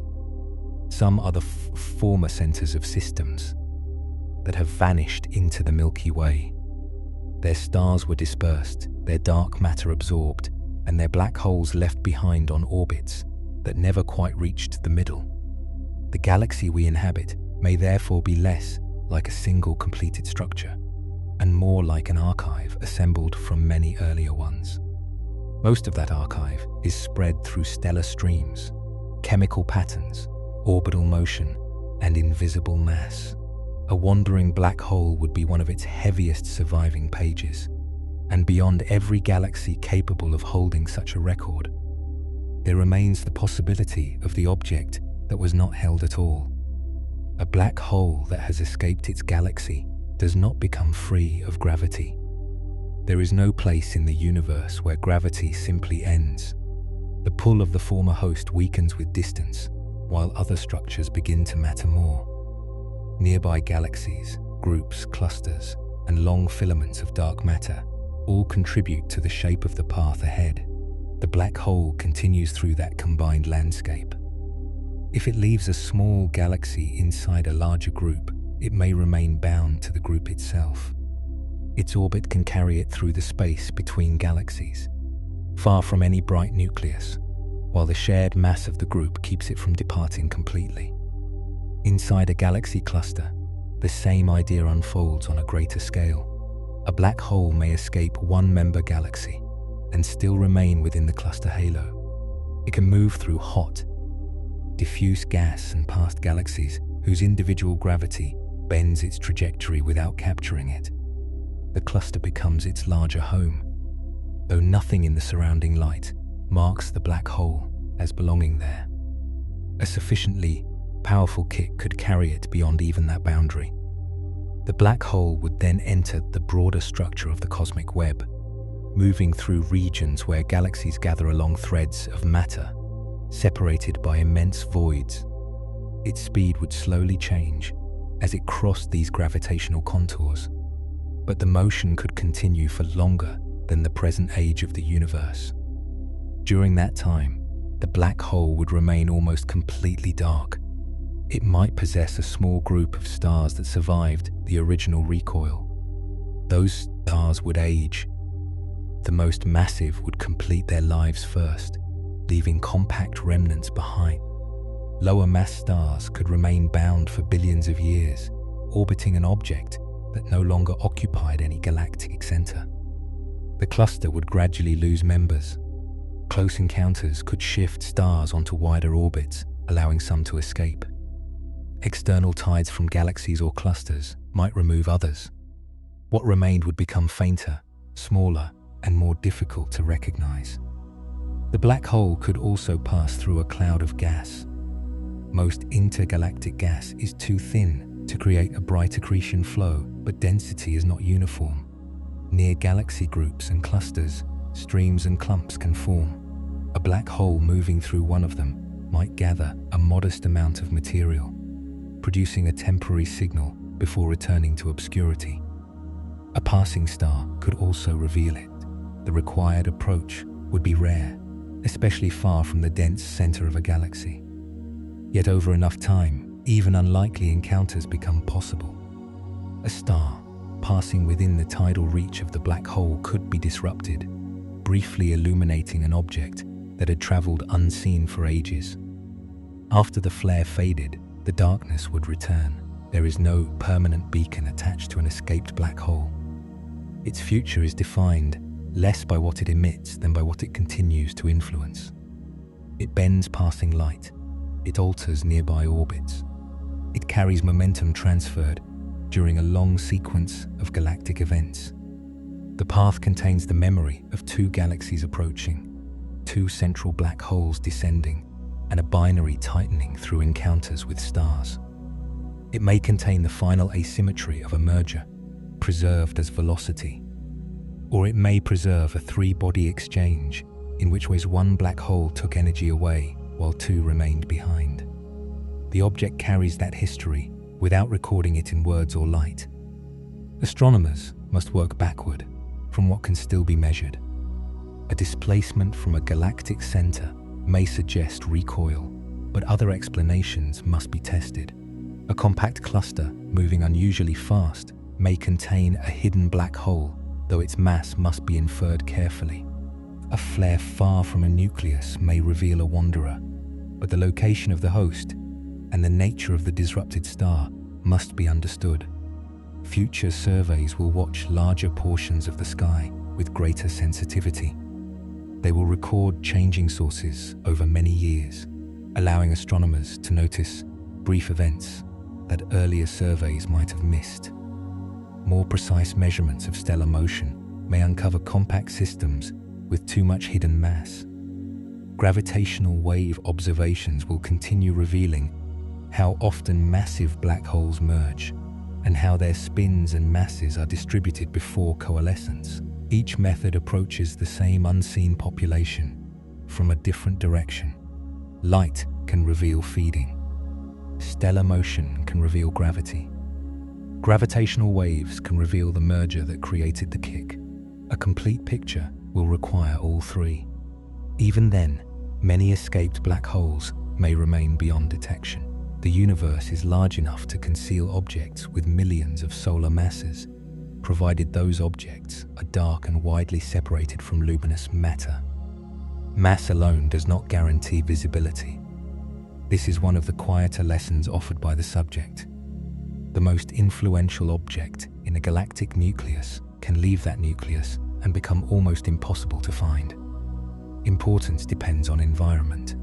A: Some are the former centers of systems that have vanished into the Milky Way. Their stars were dispersed, their dark matter absorbed, and their black holes left behind on orbits that never quite reached the middle. The galaxy we inhabit may therefore be less like a single completed structure and more like an archive assembled from many earlier ones. Most of that archive is spread through stellar streams, chemical patterns, orbital motion, and invisible mass. A wandering black hole would be one of its heaviest surviving pages, and beyond every galaxy capable of holding such a record, there remains the possibility of the object that was not held at all. A black hole that has escaped its galaxy does not become free of gravity. There is no place in the universe where gravity simply ends. The pull of the former host weakens with distance, while other structures begin to matter more. Nearby galaxies, groups, clusters, and long filaments of dark matter all contribute to the shape of the path ahead. The black hole continues through that combined landscape. If it leaves a small galaxy inside a larger group, it may remain bound to the group itself. Its orbit can carry it through the space between galaxies, far from any bright nucleus, while the shared mass of the group keeps it from departing completely. Inside a galaxy cluster, the same idea unfolds on a greater scale. A black hole may escape one member galaxy and still remain within the cluster halo. It can move through hot, diffuse gas and past galaxies whose individual gravity bends its trajectory without capturing it. The cluster becomes its larger home, though nothing in the surrounding light marks the black hole as belonging there. A sufficiently powerful kick could carry it beyond even that boundary. The black hole would then enter the broader structure of the cosmic web, moving through regions where galaxies gather along threads of matter, separated by immense voids. Its speed would slowly change as it crossed these gravitational contours, but the motion could continue for longer than the present age of the universe. During that time, the black hole would remain almost completely dark. It might possess a small group of stars that survived the original recoil. Those stars would age. The most massive would complete their lives first, leaving compact remnants behind. Lower mass stars could remain bound for billions of years, orbiting an object that no longer occupied any galactic center. The cluster would gradually lose members. Close encounters could shift stars onto wider orbits, allowing some to escape. External tides from galaxies or clusters might remove others. What remained would become fainter, smaller, and more difficult to recognize. The black hole could also pass through a cloud of gas. Most intergalactic gas is too thin to create a bright accretion flow, but density is not uniform. Near galaxy groups and clusters, streams and clumps can form. A black hole moving through one of them might gather a modest amount of material, producing a temporary signal before returning to obscurity. A passing star could also reveal it. The required approach would be rare, especially far from the dense center of a galaxy. Yet over enough time, even unlikely encounters become possible. A star passing within the tidal reach of the black hole could be disrupted, briefly illuminating an object that had traveled unseen for ages. After the flare faded, the darkness would return. There is no permanent beacon attached to an escaped black hole. Its future is defined less by what it emits than by what it continues to influence. It bends passing light. It alters nearby orbits. It carries momentum transferred during a long sequence of galactic events. The path contains the memory of two galaxies approaching, two central black holes descending, and a binary tightening through encounters with stars. It may contain the final asymmetry of a merger, preserved as velocity, or it may preserve a three-body exchange in which ways one black hole took energy away while two remained behind. The object carries that history without recording it in words or light. Astronomers must work backward from what can still be measured. A displacement from a galactic center may suggest recoil, but other explanations must be tested. A compact cluster moving unusually fast may contain a hidden black hole, though its mass must be inferred carefully. A flare far from a nucleus may reveal a wanderer, but the location of the host and the nature of the disrupted star must be understood. Future surveys will watch larger portions of the sky with greater sensitivity. They will record changing sources over many years, allowing astronomers to notice brief events that earlier surveys might have missed. More precise measurements of stellar motion may uncover compact systems with too much hidden mass. Gravitational wave observations will continue revealing how often massive black holes merge and how their spins and masses are distributed before coalescence. Each method approaches the same unseen population from a different direction. Light can reveal feeding. Stellar motion can reveal gravity. Gravitational waves can reveal the merger that created the kick. A complete picture will require all three. Even then, many escaped black holes may remain beyond detection. The universe is large enough to conceal objects with millions of solar masses, provided those objects are dark and widely separated from luminous matter. Mass alone does not guarantee visibility. This is one of the quieter lessons offered by the subject. The most influential object in a galactic nucleus can leave that nucleus and become almost impossible to find. Importance depends on environment.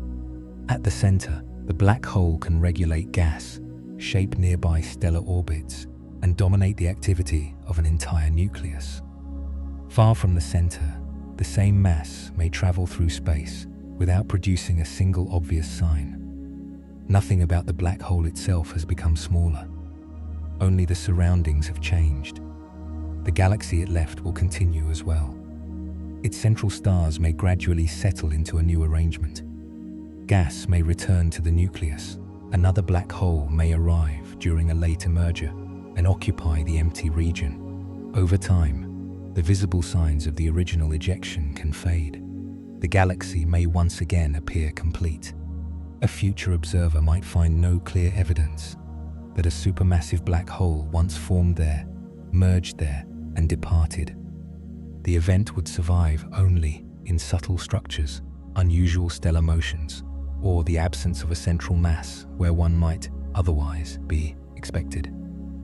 A: At the center, the black hole can regulate gas, shape nearby stellar orbits, and dominate the activity of an entire nucleus. Far from the center, the same mass may travel through space without producing a single obvious sign. Nothing about the black hole itself has become smaller. Only the surroundings have changed. The galaxy it left will continue as well. Its central stars may gradually settle into a new arrangement. Gas may return to the nucleus. Another black hole may arrive during a later merger and occupy the empty region. Over time, the visible signs of the original ejection can fade. The galaxy may once again appear complete. A future observer might find no clear evidence that a supermassive black hole once formed there, merged there, and departed. The event would survive only in subtle structures, unusual stellar motions, or the absence of a central mass where one might otherwise be expected.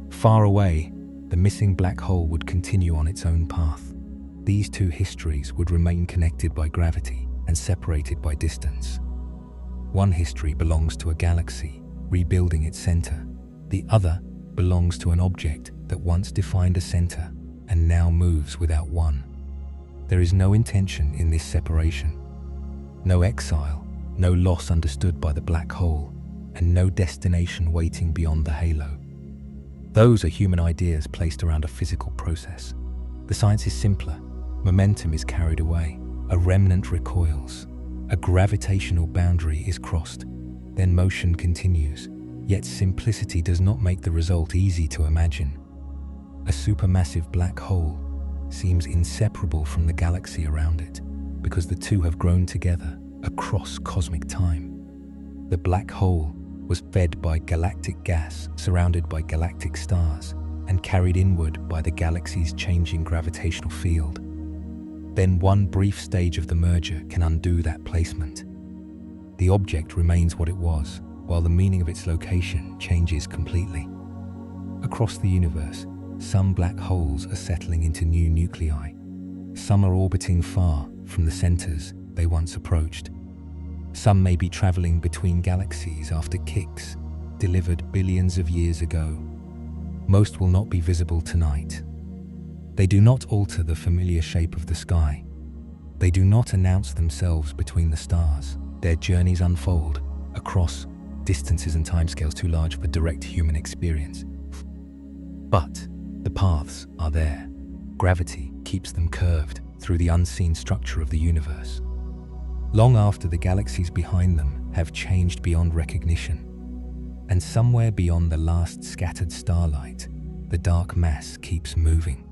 A: Far away, the missing black hole would continue on its own path. These two histories would remain connected by gravity and separated by distance. One history belongs to a galaxy, rebuilding its center. The other belongs to an object that once defined a center and now moves without one. There is no intention in this separation, no exile, no loss understood by the black hole, and no destination waiting beyond the halo. Those are human ideas placed around a physical process. The science is simpler. Momentum is carried away. A remnant recoils. A gravitational boundary is crossed. Then motion continues. Yet simplicity does not make the result easy to imagine. A supermassive black hole seems inseparable from the galaxy around it because the two have grown together across cosmic time. The black hole was fed by galactic gas surrounded by galactic stars and carried inward by the galaxy's changing gravitational field. Then one brief stage of the merger can undo that placement. The object remains what it was, while the meaning of its location changes completely. Across the universe, some black holes are settling into new nuclei. Some are orbiting far from the centers they once approached. Some may be traveling between galaxies after kicks delivered billions of years ago. Most will not be visible tonight. They do not alter the familiar shape of the sky. They do not announce themselves between the stars. Their journeys unfold across distances and timescales too large for direct human experience. But the paths are there. Gravity keeps them curved through the unseen structure of the universe. Long after the galaxies behind them have changed beyond recognition, and somewhere beyond the last scattered starlight, the dark mass keeps moving.